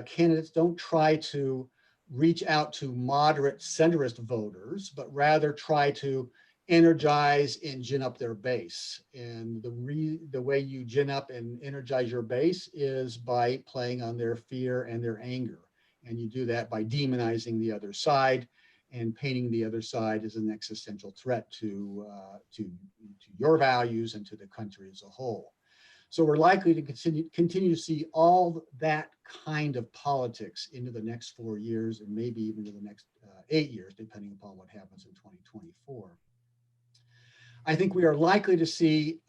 candidates don't try to reach out to moderate centrist voters, but rather try to energize and gin up their base. And the way you gin up and energize your base is by playing on their fear and their anger. And you do that by demonizing the other side and painting the other side as an existential threat to your values and to the country as a whole. So we're likely to continue to see all that kind of politics into the next 4 years and maybe even to the next 8 years, depending upon what happens in 2024. I think we are likely to see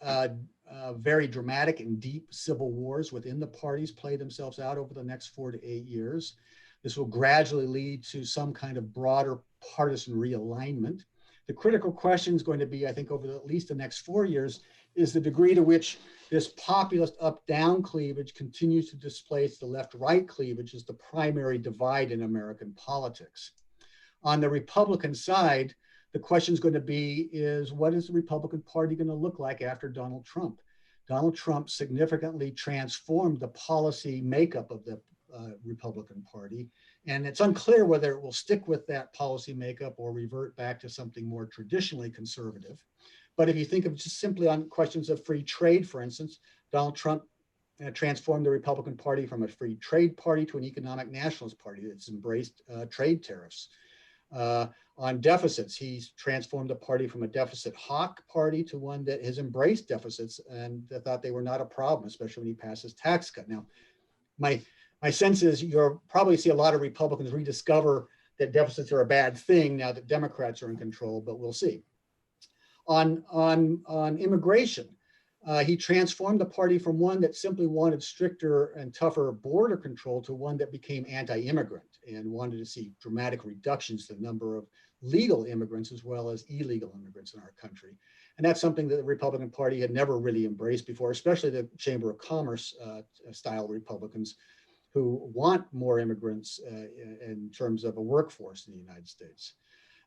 very dramatic and deep civil wars within the parties play themselves out over the next 4 to 8 years. This will gradually lead to some kind of broader partisan realignment. The critical question is going to be, I think, over at least the next 4 years, is the degree to which this populist up-down cleavage continues to displace the left-right cleavage as the primary divide in American politics. On the Republican side, the question is going to be is what is the Republican Party going to look like after Donald Trump? Donald Trump significantly transformed the policy makeup of the Republican Party, and it's unclear whether it will stick with that policy makeup or revert back to something more traditionally conservative. But if you think of just simply on questions of free trade, for instance, Donald Trump transformed the Republican Party from a free trade party to an economic nationalist party that's embraced trade tariffs. On deficits, he's transformed the party from a deficit hawk party to one that has embraced deficits and thought they were not a problem, especially when he passed his tax cut. Now, my sense is you'll probably see a lot of Republicans rediscover that deficits are a bad thing now that Democrats are in control, but we'll see. On immigration, he transformed the party from one that simply wanted stricter and tougher border control to one that became anti-immigrant and wanted to see dramatic reductions to the number of legal immigrants as well as illegal immigrants in our country. And that's something that the Republican Party had never really embraced before, especially the Chamber of Commerce style Republicans who want more immigrants in terms of a workforce in the United States.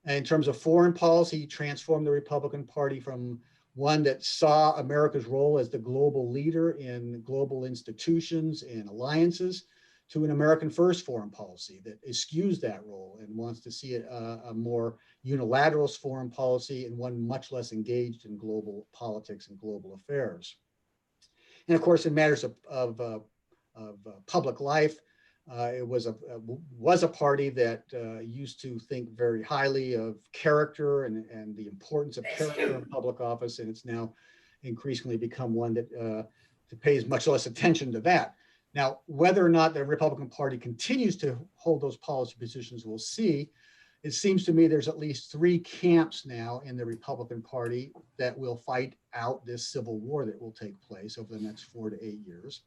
And in terms of foreign policy, he transformed the Republican Party from one that saw America's role as the global leader in global institutions and alliances to an American first foreign policy that eschews that role and wants to see it a more unilateralist foreign policy and one much less engaged in global politics and global affairs. And of course, in matters of public life, it was a party that used to think very highly of character and the importance of character in public office, and it's now increasingly become one that pays much less attention to that. Now, whether or not the Republican Party continues to hold those policy positions, we'll see. It seems to me there's at least 3 camps now in the Republican Party that will fight out this civil war that will take place over the next 4 to 8 years.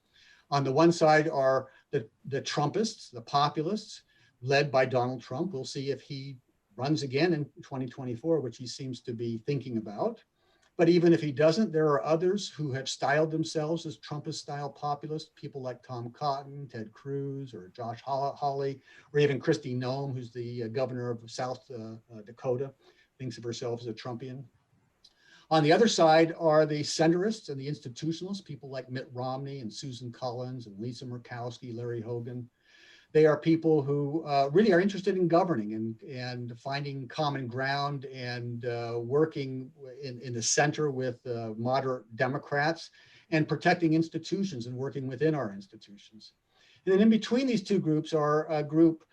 On the one side are the Trumpists, the populists, led by Donald Trump. We'll see if he runs again in 2024, which he seems to be thinking about. But even if he doesn't, there are others who have styled themselves as Trumpist-style populists, people like Tom Cotton, Ted Cruz, or Josh Hawley, or even Kristi Noem, who's the governor of South Dakota, thinks of herself as a Trumpian. On the other side are the centrists and the institutionalists, people like Mitt Romney and Susan Collins and Lisa Murkowski, Larry Hogan. They are people who really are interested in governing and finding common ground and working in the center with moderate Democrats and protecting institutions and working within our institutions. And then in between these two groups are a group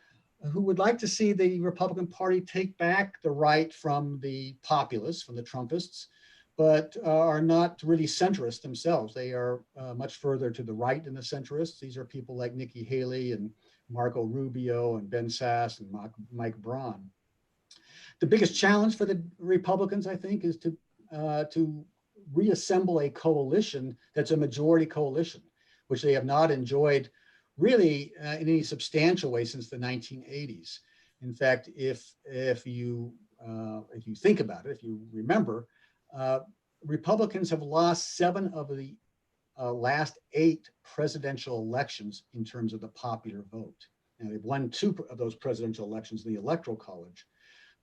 who would like to see the Republican Party take back the right from the populists, from the Trumpists, but are not really centrist themselves. They are much further to the right than the centrists. These are people like Nikki Haley and Marco Rubio and Ben Sasse and Mike Braun. The biggest challenge for the Republicans, I think, is to reassemble a coalition that's a majority coalition, which they have not enjoyed really in any substantial way since the 1980s. In fact, if you think about it, if you remember, Republicans have lost 7 of the last 8 presidential elections in terms of the popular vote. Now, they've won 2 of those presidential elections in the Electoral College,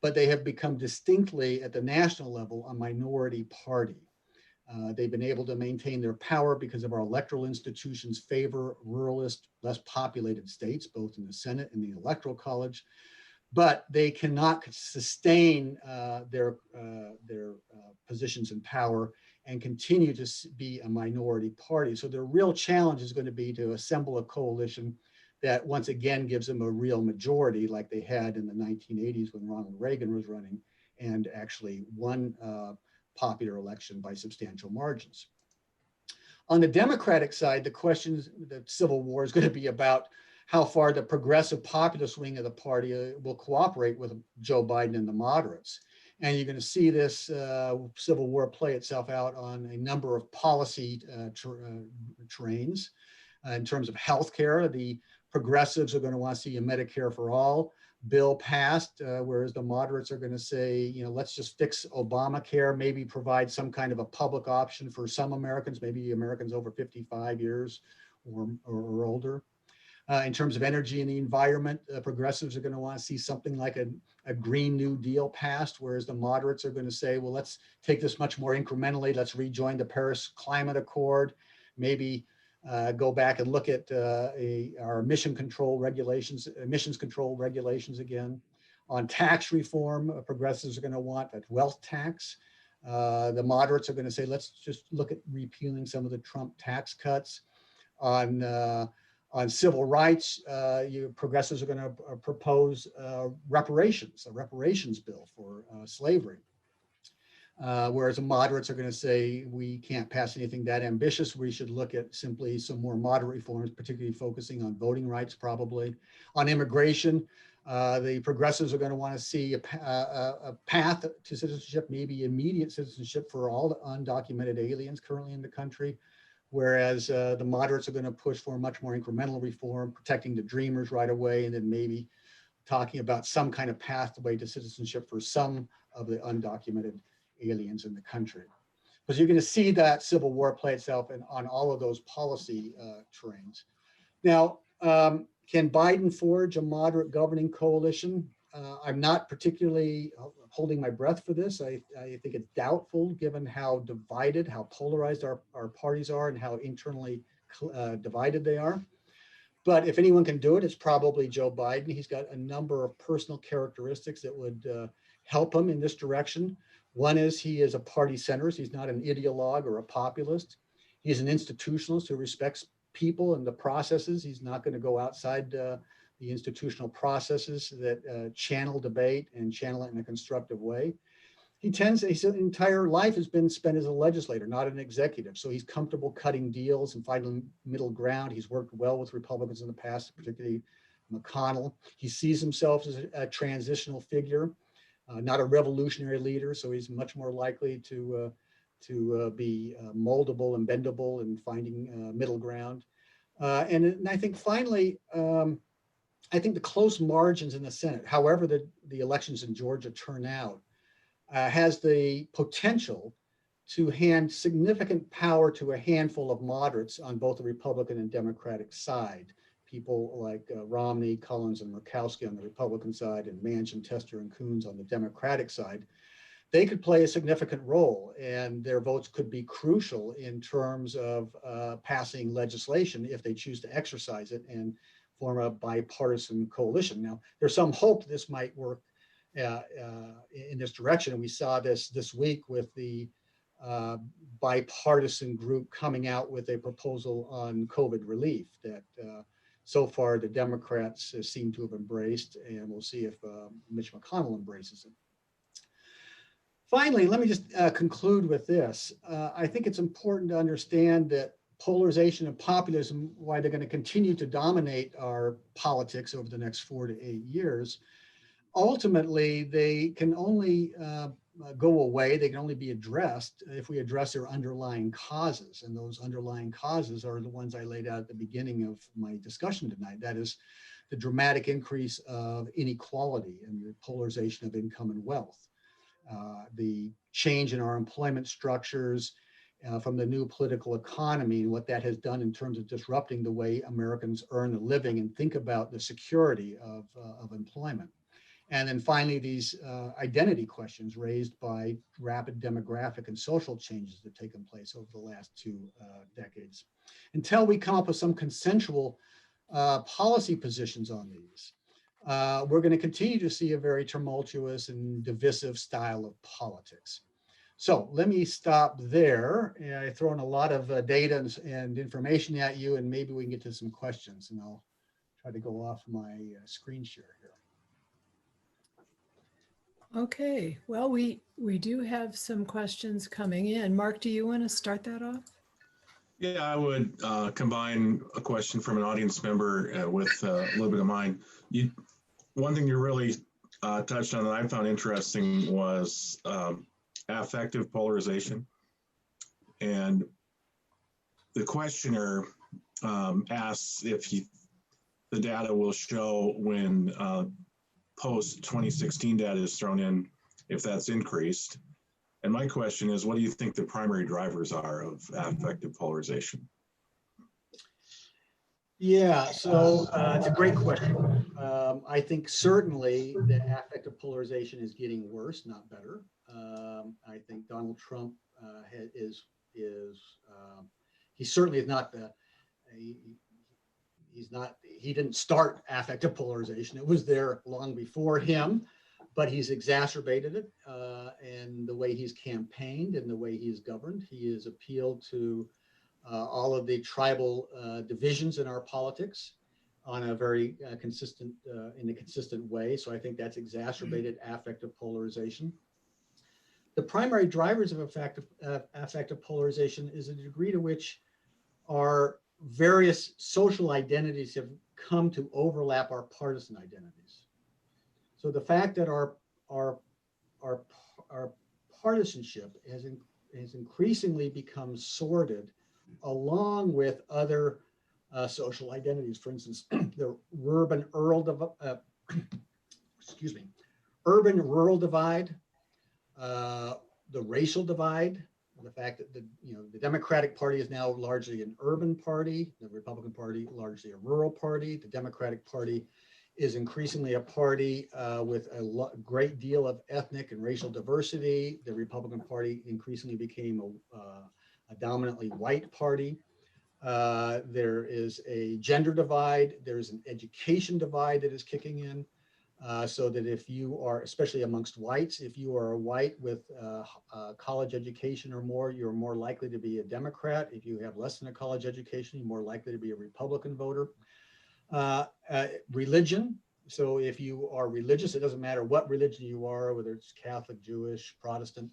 but they have become distinctly at the national level a minority party. They've been able to maintain their power because of our electoral institutions favor ruralist, less populated states, both in the Senate and the Electoral College, but they cannot sustain their positions in power and continue to be a minority party. So their real challenge is going to be to assemble a coalition that once again gives them a real majority like they had in the 1980s when Ronald Reagan was running and actually won popular election by substantial margins. On the Democratic side, the Civil War is going to be about how far the progressive populist wing of the party will cooperate with Joe Biden and the moderates. And you're going to see this Civil War play itself out on a number of policy terrains. In terms of healthcare, the progressives are going to want to see a Medicare for all bill passed, whereas the moderates are going to say, let's just fix Obamacare, maybe provide some kind of a public option for some Americans, maybe Americans over 55 years or older. In terms of energy and the environment, progressives are going to want to see something like a Green New Deal passed, whereas the moderates are going to say, well, let's take this much more incrementally. Let's rejoin the Paris Climate Accord, maybe go back and look at our emissions control regulations again. On tax reform, progressives are going to want a wealth tax. The moderates are going to say, let's just look at repealing some of the Trump tax cuts. On civil rights, progressives are going to propose a reparations bill for slavery. Whereas the moderates are going to say, we can't pass anything that ambitious. We should look at simply some more moderate reforms, particularly focusing on voting rights, probably. On immigration, the progressives are going to want to see a path to citizenship, maybe immediate citizenship for all the undocumented aliens currently in the country. Whereas the moderates are going to push for much more incremental reform, protecting the dreamers right away, and then maybe talking about some kind of pathway to citizenship for some of the undocumented aliens in the country. Because you're going to see that Civil War play itself on all of those policy terrains. Now, can Biden forge a moderate governing coalition? I'm not particularly holding my breath for this. I think it's doubtful given how divided, how polarized our parties are and how internally divided they are. But if anyone can do it, it's probably Joe Biden. He's got a number of personal characteristics that would help him in this direction. One is he is a party centrist. He's not an ideologue or a populist. He's an institutionalist who respects people and the processes. He's not going to go outside the institutional processes that channel debate and channel it in a constructive way. His entire life has been spent as a legislator, not an executive. So he's comfortable cutting deals and finding middle ground. He's worked well with Republicans in the past, particularly McConnell. He sees himself as a transitional figure, not a revolutionary leader. So he's much more likely to be moldable and bendable and finding middle ground. And I think finally, I think the close margins in the Senate, however the elections in Georgia turn out, has the potential to hand significant power to a handful of moderates on both the Republican and Democratic side. People like Romney, Collins, and Murkowski on the Republican side, and Manchin, Tester, and Coons on the Democratic side. They could play a significant role, and their votes could be crucial in terms of passing legislation if they choose to exercise it and form a bipartisan coalition. Now, there's some hope this might work in this direction. And we saw this week with the bipartisan group coming out with a proposal on COVID relief that so far the Democrats seem to have embraced, and we'll see if Mitch McConnell embraces it. Finally, let me just conclude with this. I think it's important to understand that polarization and populism, why they're going to continue to dominate our politics over the next 4 to 8 years, ultimately, they can only go away. They can only be addressed if we address their underlying causes. And those underlying causes are the ones I laid out at the beginning of my discussion tonight. That is the dramatic increase of inequality and the polarization of income and wealth, the change in our employment structures from the new political economy and what that has done in terms of disrupting the way Americans earn a living and think about the security of employment. And then finally, these identity questions raised by rapid demographic and social changes that have taken place over the last 2 decades. Until we come up with some consensual policy positions on these, we're going to continue to see a very tumultuous and divisive style of politics. So let me stop there. I've thrown a lot of data and information at you, and maybe we can get to some questions, and I'll try to go off my screen share here. Okay, well, we do have some questions coming in. Mark, do you want to start that off? Yeah, I would combine a question from an audience member with a little bit of mine. One thing you really touched on that I found interesting was affective polarization. And the questioner asks if the data will show when post-2016 data is thrown in, if that's increased. And my question is, what do you think the primary drivers are of affective polarization? Yeah, so it's a great question. I think certainly the affective polarization is getting worse, not better. I think Donald Trump he certainly is not he didn't start affective polarization. It was there long before him, but he's exacerbated it. And the way he's campaigned and the way he's governed, he has appealed to all of the tribal divisions in our politics on a very consistent way. So I think that's exacerbated affective polarization. The primary drivers of affective polarization is the degree to which our various social identities have come to overlap our partisan identities. So the fact that our partisanship has increasingly become sorted along with other social identities. For instance, the urban-rural divide, the racial divide, the fact that the Democratic Party is now largely an urban party, the Republican Party largely a rural party. The Democratic Party is increasingly a party with a great deal of ethnic and racial diversity. The Republican Party increasingly became a dominantly white party. There is a gender divide. There's an education divide that is kicking in. So that if you are, especially amongst whites, if you are a white with college education or more, you're more likely to be a Democrat. If you have less than a college education, you're more likely to be a Republican voter. Religion. So if you are religious, it doesn't matter what religion you are, whether it's Catholic, Jewish, Protestant.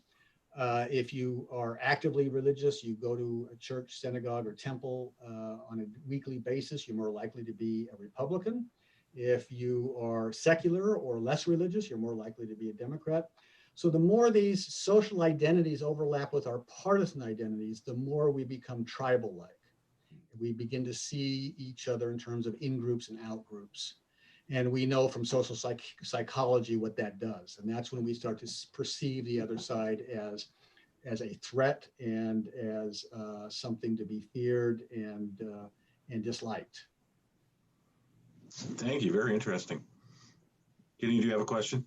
If you are actively religious, you go to a church, synagogue, or temple on a weekly basis, you're more likely to be a Republican. If you are secular or less religious, you're more likely to be a Democrat. So the more these social identities overlap with our partisan identities, the more we become tribal-like. We begin to see each other in terms of in-groups and out-groups. And we know from social psychology what that does. And that's when we start to perceive the other side as a threat and as something to be feared and disliked. Thank you. Very interesting. Kenny, do you have a question?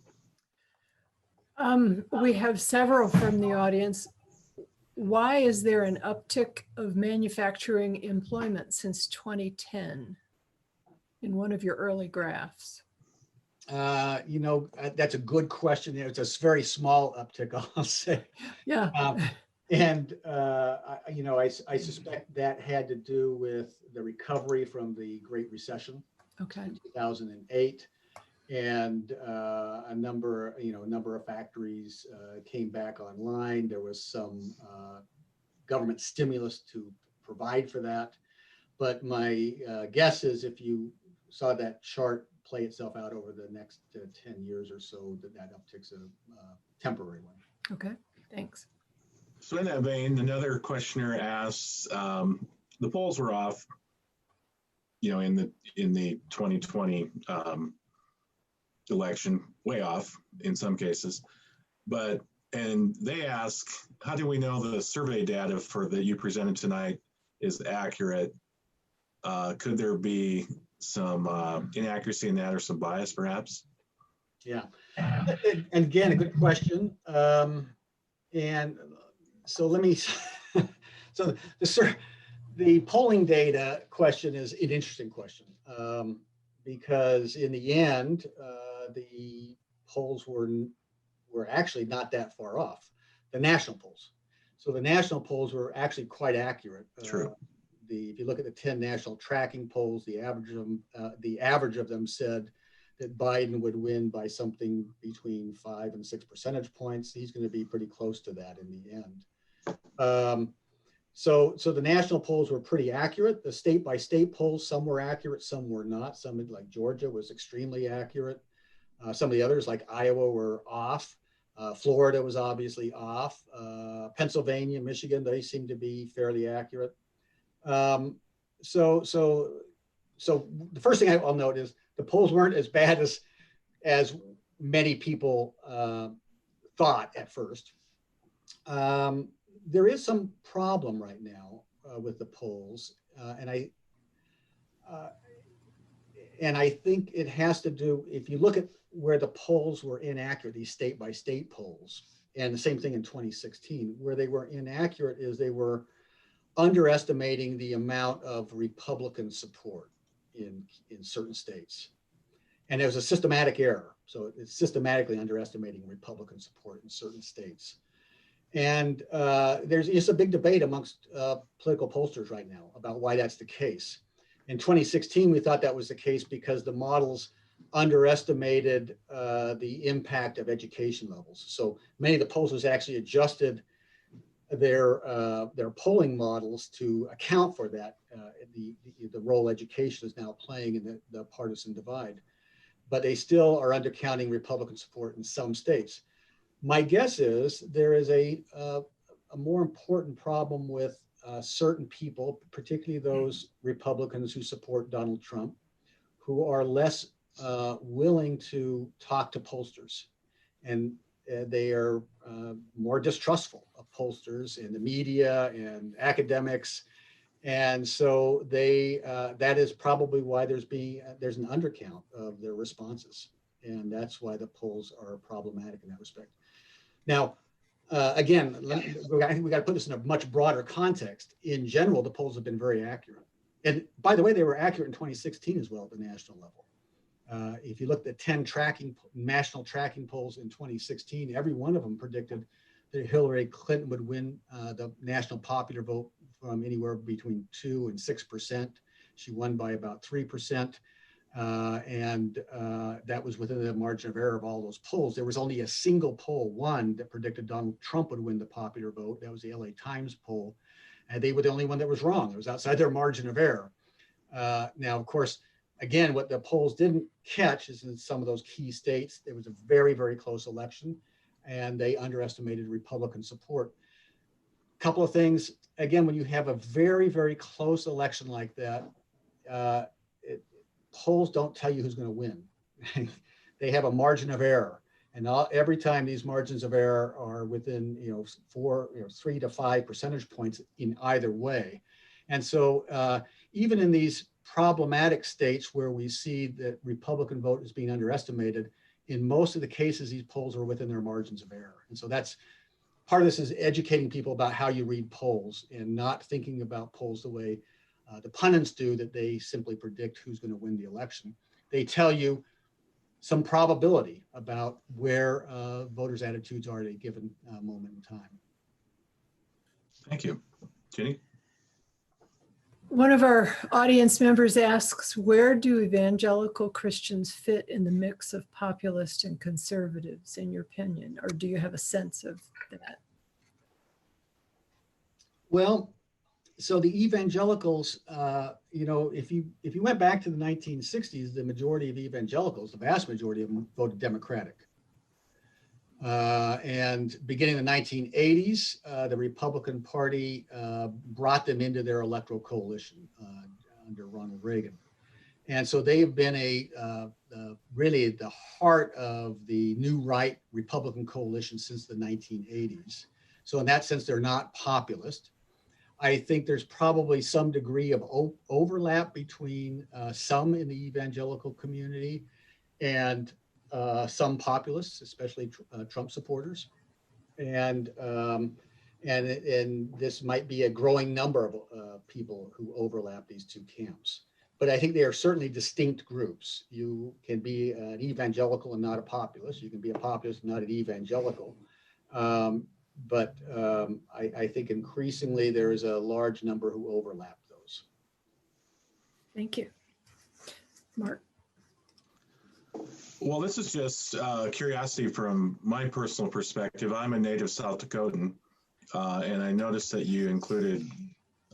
We have several from the audience. Why is there an uptick of manufacturing employment since 2010 in one of your early graphs? That's a good question. It's a very small uptick, I'll say. Yeah. I suspect that had to do with the recovery from the Great Recession. Okay. In 2008, and a number of factories came back online. There was some government stimulus to provide for that, but my guess is if you saw that chart play itself out over the next 10 years or so, that uptick's a temporary one. Okay, thanks. So in that vein, another questioner asks, the polls were off, in the 2020 election, way off in some cases, and they ask, how do we know the survey data that you presented tonight is accurate? Could there be some inaccuracy in that or some bias perhaps? Yeah, and again, a good question. And so let me, so the polling data question is an interesting question, because in the end, the polls were actually not that far off, the national polls. So the national polls were actually quite accurate. True. If you look at the 10 national tracking polls, the average of them said that Biden would win by something between 5 and 6 percentage points. He's going to be pretty close to that in the end. So the national polls were pretty accurate. The state by state polls, some were accurate, some were not. Some like Georgia was extremely accurate. Some of the others like Iowa were off. Florida was obviously off. Pennsylvania, Michigan, they seem to be fairly accurate. So the first thing I'll note is the polls weren't as bad as many people thought at first. There is some problem right now with the polls, and I think it has to do, if you look at where the polls were inaccurate, these state by state polls, and the same thing in 2016, where they were inaccurate is they were underestimating the amount of Republican support in certain states. And there was a systematic error. So it's systematically underestimating Republican support in certain states. And there's a big debate amongst political pollsters right now about why that's the case. In 2016, we thought that was the case because the models underestimated the impact of education levels. So many of the pollsters actually adjusted their polling models to account for that, the role education is now playing in the partisan divide. But they still are undercounting Republican support in some states. My guess is there is a more important problem with certain people, particularly those Republicans who support Donald Trump, who are less willing to talk to pollsters. And they are more distrustful of pollsters and the media and academics. And so that is probably why there's an undercount of their responses. And that's why the polls are problematic in that respect. Now, again, I think we got to put this in a much broader context. In general, the polls have been very accurate. And by the way, they were accurate in 2016 as well at the national level. If you look at the 10 national tracking polls in 2016, every one of them predicted that Hillary Clinton would win the national popular vote from anywhere between 2 and 6%. She won by about 3%. And that was within the margin of error of all those polls. There was only a single poll, one, that predicted Donald Trump would win the popular vote. That was the LA Times poll. And they were the only one that was wrong. It was outside their margin of error. Now, of course, again, what the polls didn't catch is in some of those key states, there was a very, very close election, and they underestimated Republican support. A couple of things. Again, when you have a very, very close election like that, polls don't tell you who's going to win. They have a margin of error. And every time these margins of error are within 3 to 5 percentage points in either way. And so even in these problematic states where we see that Republican vote is being underestimated, in most of the cases, these polls are within their margins of error. And so that's part of this, is educating people about how you read polls and not thinking about polls the way the pundits do, that they simply predict who's going to win the election. They tell you some probability about where voters' attitudes are at a given moment in time. Thank you. Jenny? One of our audience members asks, where do evangelical Christians fit in the mix of populists and conservatives, in your opinion? Or do you have a sense of that? Well, so the evangelicals, if you went back to the 1960s, the majority of evangelicals, the vast majority of them, voted Democratic. And beginning in the 1980s, the Republican Party brought them into their electoral coalition under Ronald Reagan. And so they have been really the heart of the new right Republican coalition since the 1980s. So in that sense, they're not populist. I think there's probably some degree of overlap between some in the evangelical community and some populists, especially Trump supporters. And this might be a growing number of people who overlap these two camps. But I think they are certainly distinct groups. You can be an evangelical and not a populist. You can be a populist and not an evangelical. But I think increasingly there is a large number who overlap those. Thank you. Mark? Well, this is just curiosity from my personal perspective. I'm a native South Dakotan, and I noticed that you included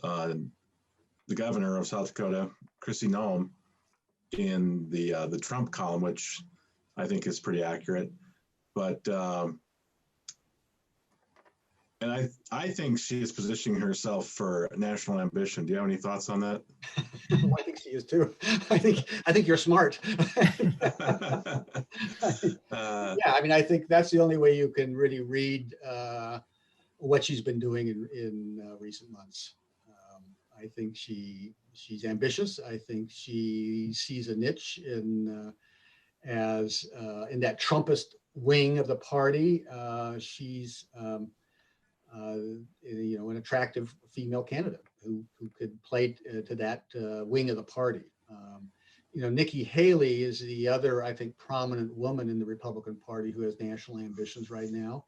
the governor of South Dakota, Kristi Noem, in the Trump column, which I think is pretty accurate. But and I think she is positioning herself for national ambition. Do you have any thoughts on that? Well, I think she is too. I think you're smart. Yeah, I mean, I think that's the only way you can really read what she's been doing in recent months. I think she's ambitious. I think she sees a niche in that Trumpist wing of the party. She's an attractive female candidate who could play to that wing of the party. Nikki Haley is the other, I think, prominent woman in the Republican Party who has national ambitions right now.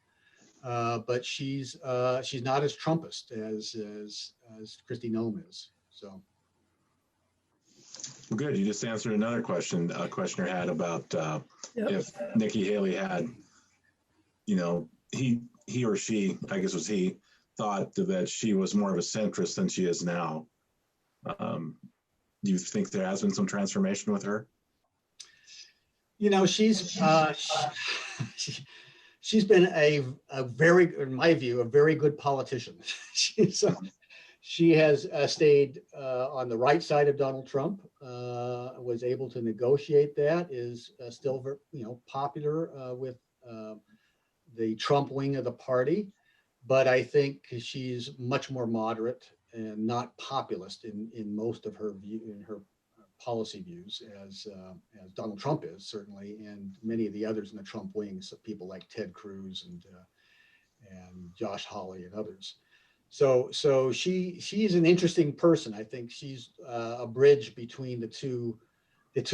But she's not as Trumpist as Kristi Noem is. So. Well, good. You just answered another question a questioner had about if Nikki Haley had, he or she, I guess it was he, thought that she was more of a centrist than she is now. Do you think there has been some transformation with her? She's been a very, in my view, a very good politician. She has stayed on the right side of Donald Trump, was able to negotiate that, is still popular with the Trump wing of the party. But I think she's much more moderate and not populist in most of her policy views as Donald Trump is, certainly, and many of the others in the Trump wings, people like Ted Cruz and Josh Hawley and others. So she's an interesting person. I think she's a bridge between the two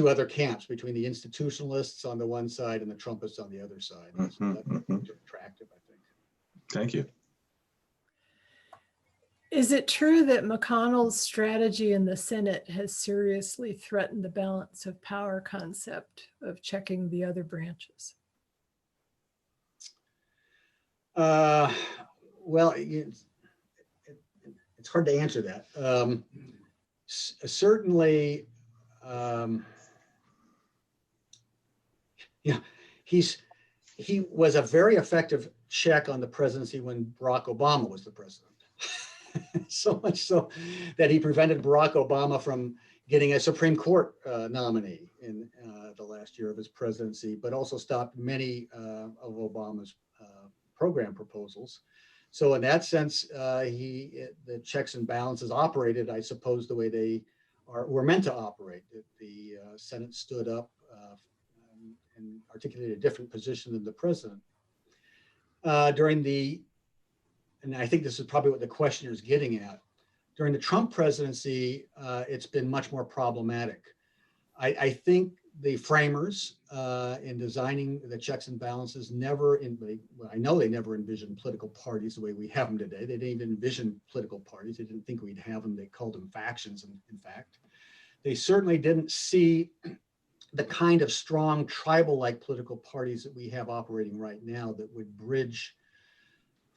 other camps, between the institutionalists on the one side and the Trumpists on the other side. So that's attractive, I think. Thank you. Is it true that McConnell's strategy in the Senate has seriously threatened the balance of power concept of checking the other branches? Well, it's hard to answer that. Certainly, he was a very effective check on the presidency when Barack Obama was the president. So much so that he prevented Barack Obama from getting a Supreme Court nominee in the last year of his presidency, but also stopped many of Obama's program proposals. So in that sense, the checks and balances operated, I suppose, the way they were meant to operate. The Senate stood up and articulated a different position than the president. And I think this is probably what the questioner is getting at. During the Trump presidency, it's been much more problematic. I think the framers in designing the checks and balances I know they never envisioned political parties the way we have them today. They didn't even envision political parties. They didn't think we'd have them. They called them factions, in fact. They certainly didn't see the kind of strong tribal-like political parties that we have operating right now that would bridge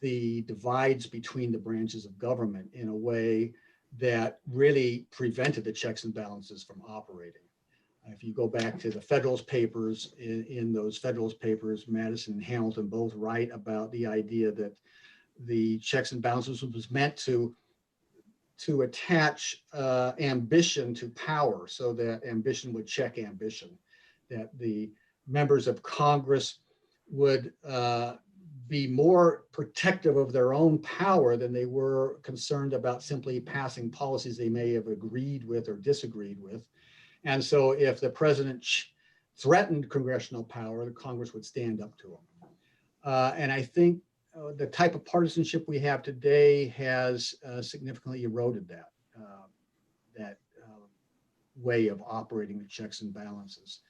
the divides between the branches of government in a way that really prevented the checks and balances from operating. If you go back to the Federalist Papers, in those Federalist Papers, Madison and Hamilton both write about the idea that the checks and balances was meant to attach ambition to power, so that ambition would check ambition, that the members of Congress would be more protective of their own power than they were concerned about simply passing policies they may have agreed with or disagreed with. And so if the president threatened congressional power, the Congress would stand up to him. And I think the type of partisanship we have today has significantly eroded that way of operating the checks and balances.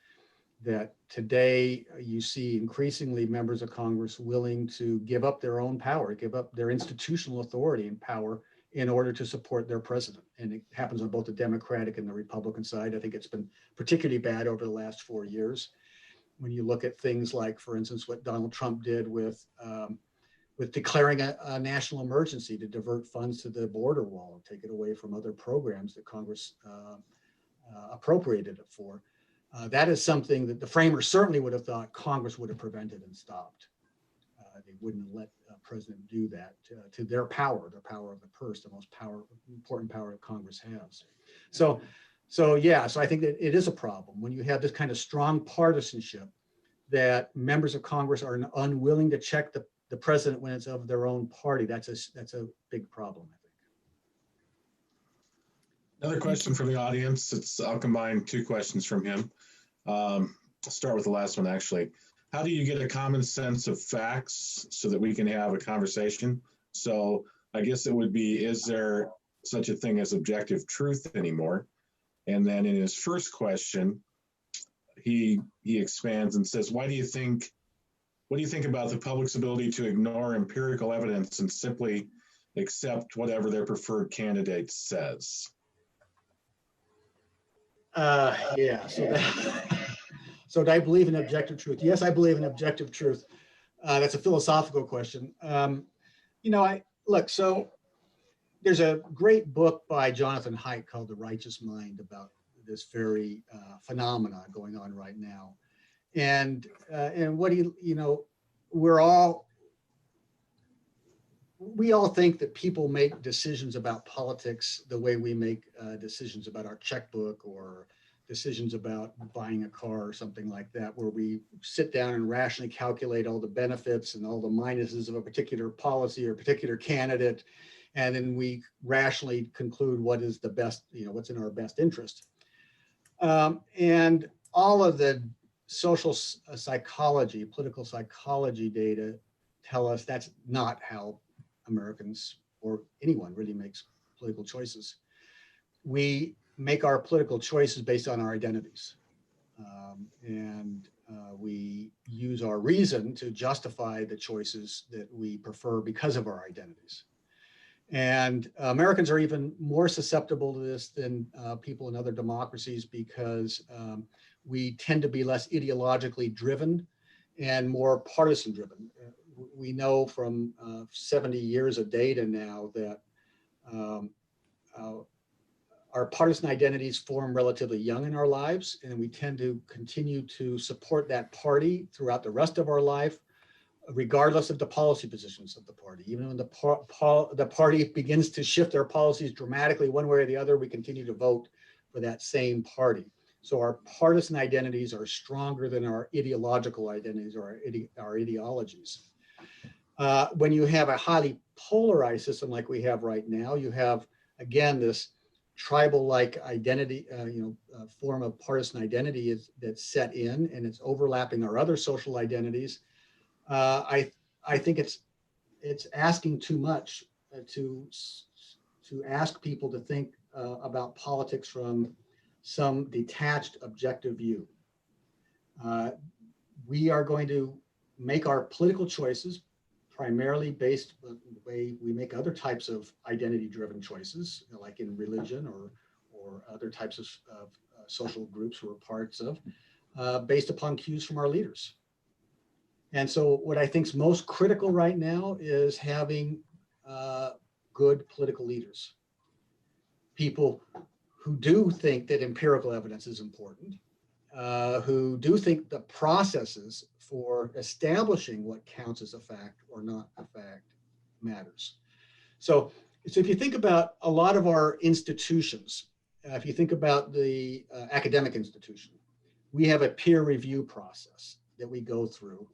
That today you see increasingly members of Congress willing to give up their own power, give up their institutional authority and power in order to support their president. And it happens on both the Democratic and the Republican side. I think it's been particularly bad over the last 4 years. When you look at things like, for instance, what Donald Trump did with declaring a national emergency to divert funds to the border wall and take it away from other programs that Congress appropriated it for. That is something that the framers certainly would have thought Congress would have prevented and stopped. They wouldn't have let a president do that to their power of the purse, the most important power that Congress has. So I think that it is a problem when you have this kind of strong partisanship, that members of Congress are unwilling to check the president when it's of their own party. That's a big problem, I think. Another question from the audience. I'll combine two questions from him. I'll start with the last one, actually. How do you get a common sense of facts so that we can have a conversation? So I guess it would be, is there such a thing as objective truth anymore? And then in his first question, he expands and says, what do you think about the public's ability to ignore empirical evidence and simply accept whatever their preferred candidate says? So do I believe in objective truth? Yes, I believe in objective truth. That's a philosophical question. So there's a great book by Jonathan Haidt called The Righteous Mind about this very phenomena going on right now. And what we all think that people make decisions about politics the way we make decisions about our checkbook or decisions about buying a car or something like that, where we sit down and rationally calculate all the benefits and all the minuses of a particular policy or particular candidate, and then we rationally conclude what is the best, what's in our best interest. And all of the social psychology, political psychology data tell us that's not how Americans or anyone really makes political choices. We make our political choices based on our identities. And we use our reason to justify the choices that we prefer because of our identities. And Americans are even more susceptible to this than people in other democracies, because we tend to be less ideologically driven and more partisan driven. We know from 70 years of data now that our partisan identities form relatively young in our lives, and we tend to continue to support that party throughout the rest of our life, regardless of the policy positions of the party. Even when the party begins to shift their policies dramatically one way or the other, we continue to vote for that same party. So our partisan identities are stronger than our ideological identities or our ideologies. When you have a highly polarized system like we have right now, you have, again, this tribal-like identity, form of partisan identity that's set in, and it's overlapping our other social identities. I think it's asking too much to ask people to think about politics from some detached, objective view. We are going to make our political choices primarily based on the way we make other types of identity-driven choices, like in religion or other types of social groups we're parts of, based upon cues from our leaders. And so what I think is most critical right now is having good political leaders, people who do think that empirical evidence is important, who do think the processes for establishing what counts as a fact or not a fact matters. So if you think about a lot of our institutions, if you think about the academic institution, we have a peer review process that we go through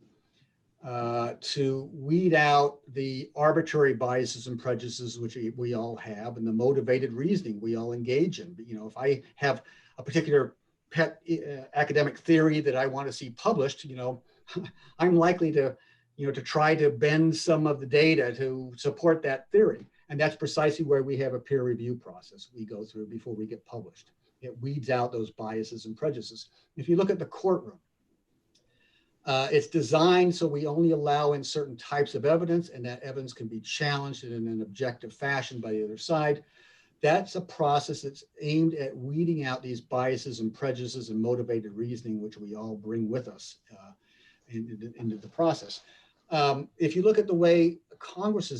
to weed out the arbitrary biases and prejudices which we all have, and the motivated reasoning we all engage in. But, if I have a particular pet academic theory that I want to see published, I'm likely to, to try to bend some of the data to support that theory. And that's precisely where we have a peer review process we go through before we get published. It weeds out those biases and prejudices. If you look at the courtroom, it's designed so we only allow in certain types of evidence, and that evidence can be challenged in an objective fashion by the other side. That's a process that's aimed at weeding out these biases and prejudices and motivated reasoning, which we all bring with us into the process. If you look at the way Congress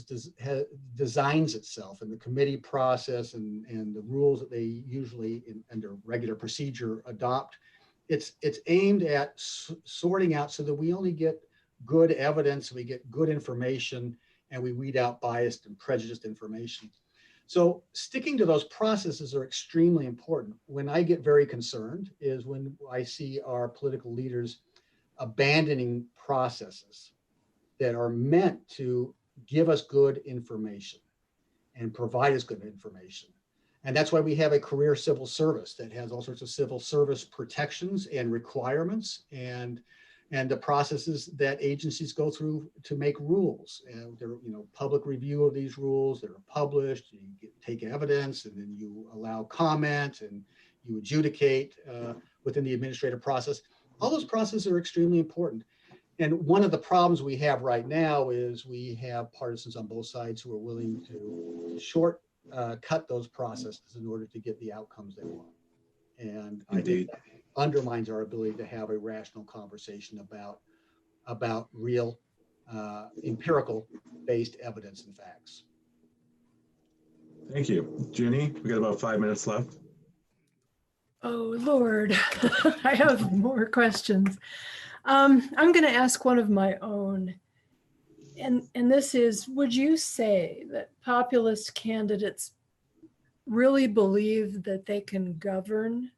designs itself and the committee process and the rules that they usually under regular procedure adopt, it's aimed at sorting out so that we only get good evidence, we get good information, and we weed out biased and prejudiced information. So sticking to those processes are extremely important. When I get very concerned is when I see our political leaders abandoning processes that are meant to give us good information and provide us good information. And that's why we have a career civil service that has all sorts of civil service protections and requirements and the processes that agencies go through to make rules. And there, public review of these rules that are published, you take evidence and then you allow comment and you adjudicate within the administrative process. All those processes are extremely important. And one of the problems we have right now is we have partisans on both sides who are willing to cut those processes in order to get the outcomes they want. And I think that undermines our ability to have a rational conversation about real empirical based evidence and facts. Thank you. Jenny, we got about 5 minutes left. Oh, Lord, I have more questions. I'm going to ask one of my own. And this is, would you say that populist candidates really believe that they can govern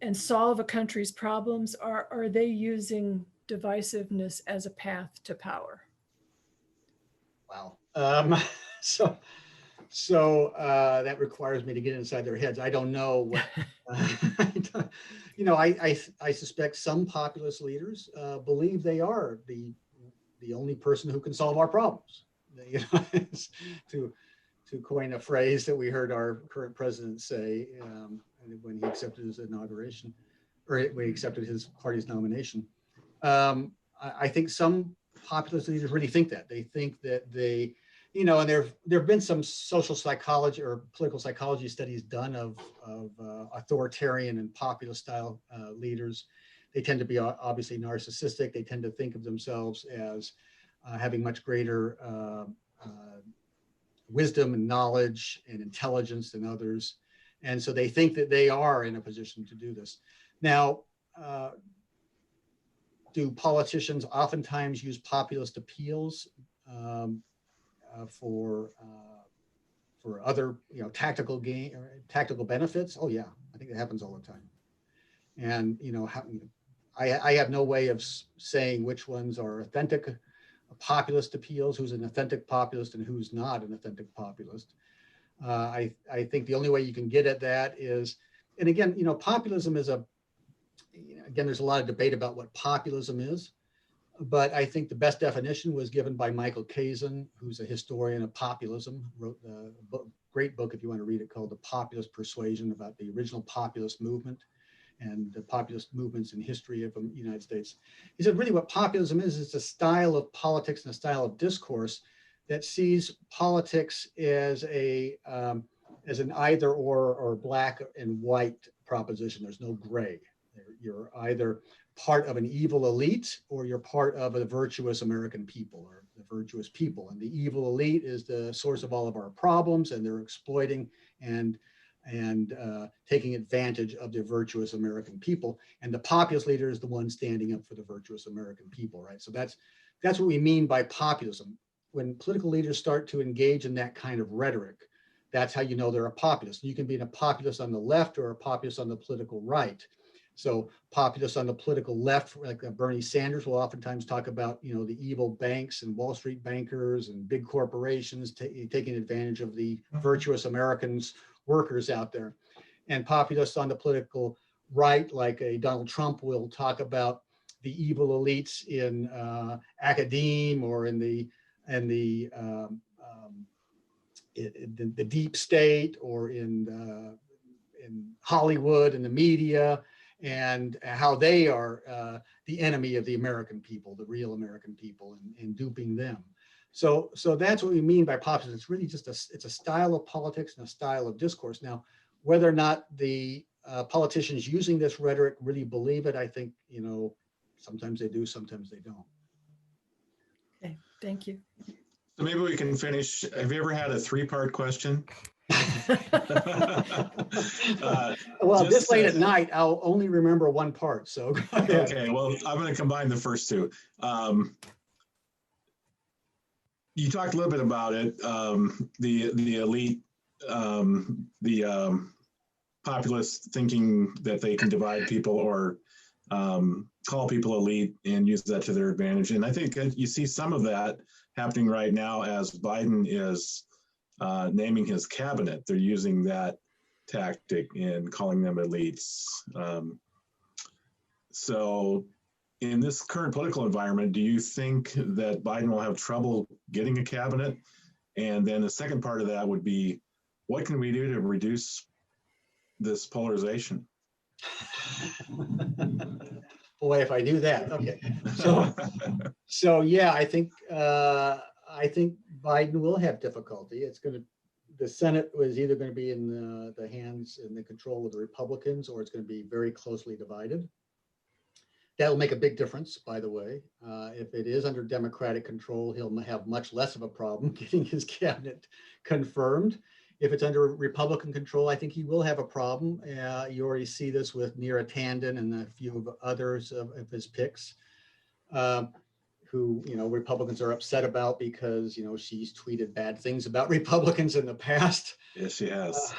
and solve a country's problems, or are they using divisiveness as a path to power? Wow. So that requires me to get inside their heads. I don't know what, I suspect some populist leaders believe they are the only person who can solve our problems. To coin a phrase that we heard our current president say when he accepted his inauguration, or when he accepted his party's nomination. I think some populist leaders really think that. They think that they, and there have been some social psychology or political psychology studies done of authoritarian and populist style leaders. They tend to be obviously narcissistic. They tend to think of themselves as having much greater wisdom and knowledge and intelligence than others. And so they think that they are in a position to do this. Now, do politicians oftentimes use populist appeals for other, tactical gain or tactical benefits? Oh yeah, I think it happens all the time. And I have no way of saying which ones are authentic populist appeals, who's an authentic populist and who's not an authentic populist. I think the only way you can get at that is, and again, populism is again, there's a lot of debate about what populism is, but I think the best definition was given by Michael Kazin, who's a historian of populism, wrote a great book, if you want to read it, called The Populist Persuasion, about the original populist movement and the populist movements in history of the United States. He said, really what populism is, it's a style of politics and a style of discourse that sees politics as as an either or black and white proposition. There's no gray. You're either part of an evil elite or you're part of a virtuous American people or the virtuous people. And the evil elite is the source of all of our problems, and they're exploiting and and taking advantage of the virtuous American people. And the populist leader is the one standing up for the virtuous American people, right? So that's what we mean by populism. When political leaders start to engage in that kind of rhetoric, that's how you know they're a populist. You can be a populist on the left or a populist on the political right. So populists on the political left, like Bernie Sanders, will oftentimes talk about, the evil banks and Wall Street bankers and big corporations taking advantage of the virtuous Americans, workers out there. And populists on the political right, like a Donald Trump, will talk about the evil elites in academia or in the deep state, or in Hollywood and the media, and how they are the enemy of the American people, the real American people, and duping them. So that's what we mean by populism. It's really just it's a style of politics and a style of discourse. Now, whether or not the politicians using this rhetoric really believe it, I think, sometimes they do, sometimes they don't. Okay, thank you. So maybe we can finish. Have you ever had a 3-part question? Well, this late at night, I'll only remember one part. So go ahead. Okay, well, I'm going to combine the first two. You talked a little bit about it, the elite, the populists thinking that they can divide people or call people elite and use that to their advantage. And I think you see some of that happening right now as Biden is naming his cabinet. They're using that tactic in calling them elites. So in this current political environment, do you think that Biden will have trouble getting a cabinet? And then the second part of that would be, what can we do to reduce this polarization? Boy, if I do that. Okay. So yeah, I think Biden will have difficulty. The Senate is either going to be in the hands and the control of the Republicans, or it's going to be very closely divided. That will make a big difference, by the way. If it is under Democratic control, he'll have much less of a problem getting his cabinet confirmed. If it's under Republican control, I think he will have a problem. You already see this with Neera Tanden and a few of others of his picks, who Republicans are upset about because she's tweeted bad things about Republicans in the past. Yes, she has.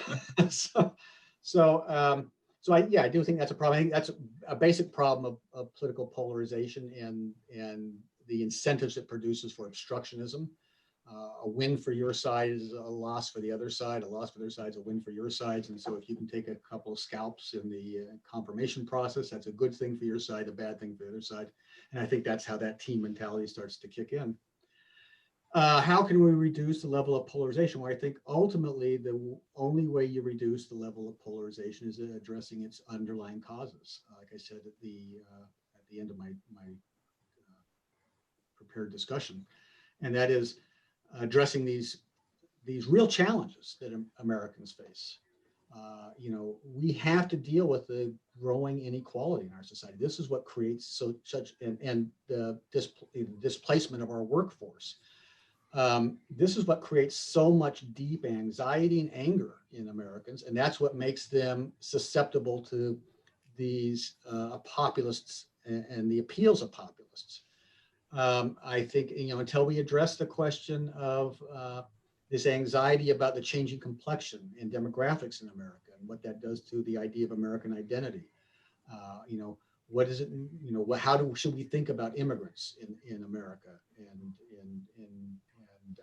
I do think that's a problem. I think that's a basic problem of political polarization and the incentives it produces for obstructionism. A win for your side is a loss for the other side. A loss for their side is a win for your sides. And so if you can take a couple of scalps in the confirmation process, that's a good thing for your side, a bad thing for the other side. And I think that's how that team mentality starts to kick in. How can we reduce the level of polarization? Well, I think ultimately the only way you reduce the level of polarization is addressing its underlying causes. Like I said at the end of my prepared discussion, and that is addressing these real challenges that Americans face. We have to deal with the growing inequality in our society. This is what creates and the displacement of our workforce. This is what creates so much deep anxiety and anger in Americans, and that's what makes them susceptible to these populists and the appeals of populists. I think until we address the question of this anxiety about the changing complexion and demographics in America and what that does to the idea of American identity, what is it? Should we think about immigrants in America and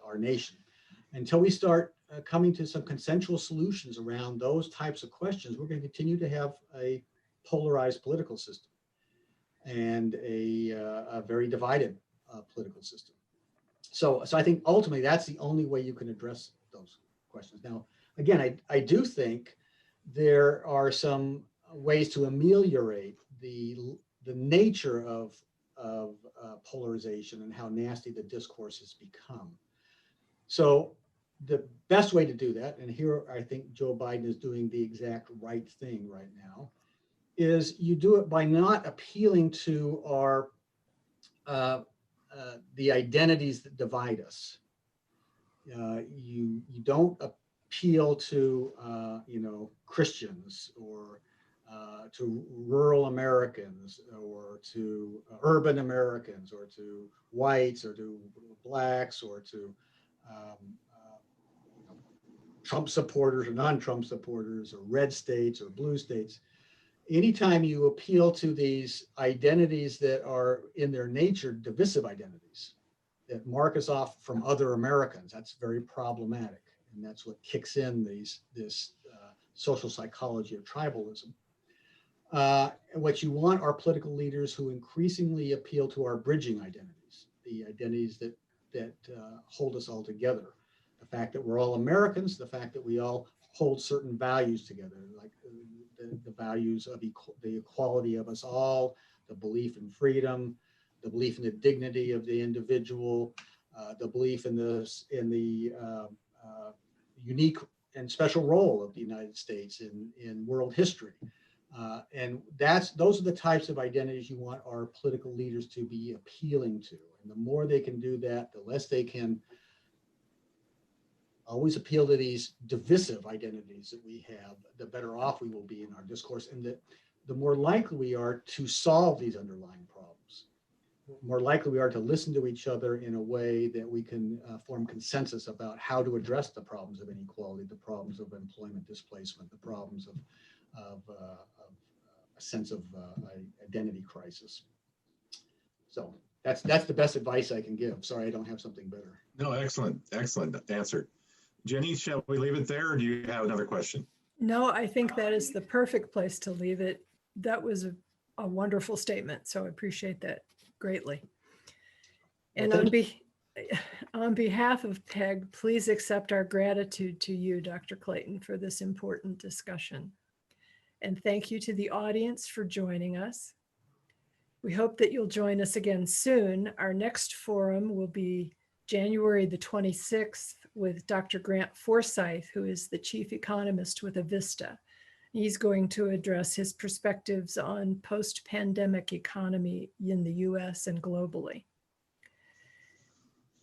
our nation? Until we start coming to some consensual solutions around those types of questions, we're going to continue to have a polarized political system and a very divided political system. So I think ultimately that's the only way you can address those questions. Now, again, I do think there are some ways to ameliorate the nature of polarization and how nasty the discourse has become. So the best way to do that, and here I think Joe Biden is doing the exact right thing right now, is you do it by not appealing to our the identities that divide us. You don't appeal to, Christians or to rural Americans or to urban Americans or to whites or to blacks or to Trump supporters or non-Trump supporters or red states or blue states. Anytime you appeal to these identities that are in their nature divisive identities that mark us off from other Americans, that's very problematic. And that's what kicks in this social psychology of tribalism. And what you want are political leaders who increasingly appeal to our bridging identities, the identities that hold us all together. The fact that we're all Americans, the fact that we all hold certain values together, like the values of the equality of us all, the belief in freedom, the belief in the dignity of the individual, the belief in the unique and special role of the United States in world history. And those are the types of identities you want our political leaders to be appealing to. And the more they can do that, the less they can always appeal to these divisive identities that we have, the better off we will be in our discourse, and the more likely we are to solve these underlying problems. The more likely we are to listen to each other in a way that we can form consensus about how to address the problems of inequality, the problems of employment displacement, the problems of a sense of identity crisis. So that's the best advice I can give. Sorry, I don't have something better. No, excellent answer. Jenny, shall we leave it there, or do you have another question? No, I think that is the perfect place to leave it. That was a wonderful statement, so I appreciate that greatly. And on behalf of PEG, please accept our gratitude to you, Dr. Clayton, for this important discussion. And thank you to the audience for joining us. We hope that you'll join us again soon. Our next forum will be January the 26th with Dr. Grant Forsyth, who is the chief economist with Avista. He's going to address his perspectives on post-pandemic economy in the US and globally.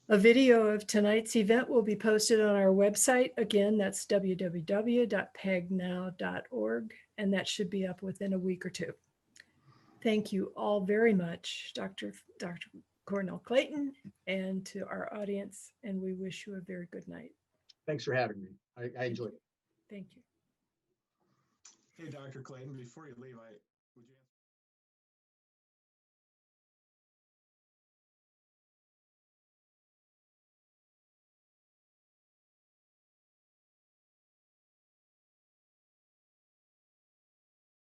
A video of tonight's event will be posted on our website. Again, that's www.pegnow.org, and that should be up within a week or two. Thank you all very much, Dr. Cornell Clayton, and to our audience, and we wish you a very good night. Thanks for having me. I enjoyed it. Thank you. Hey, Dr. Clayton, before you leave, would you answer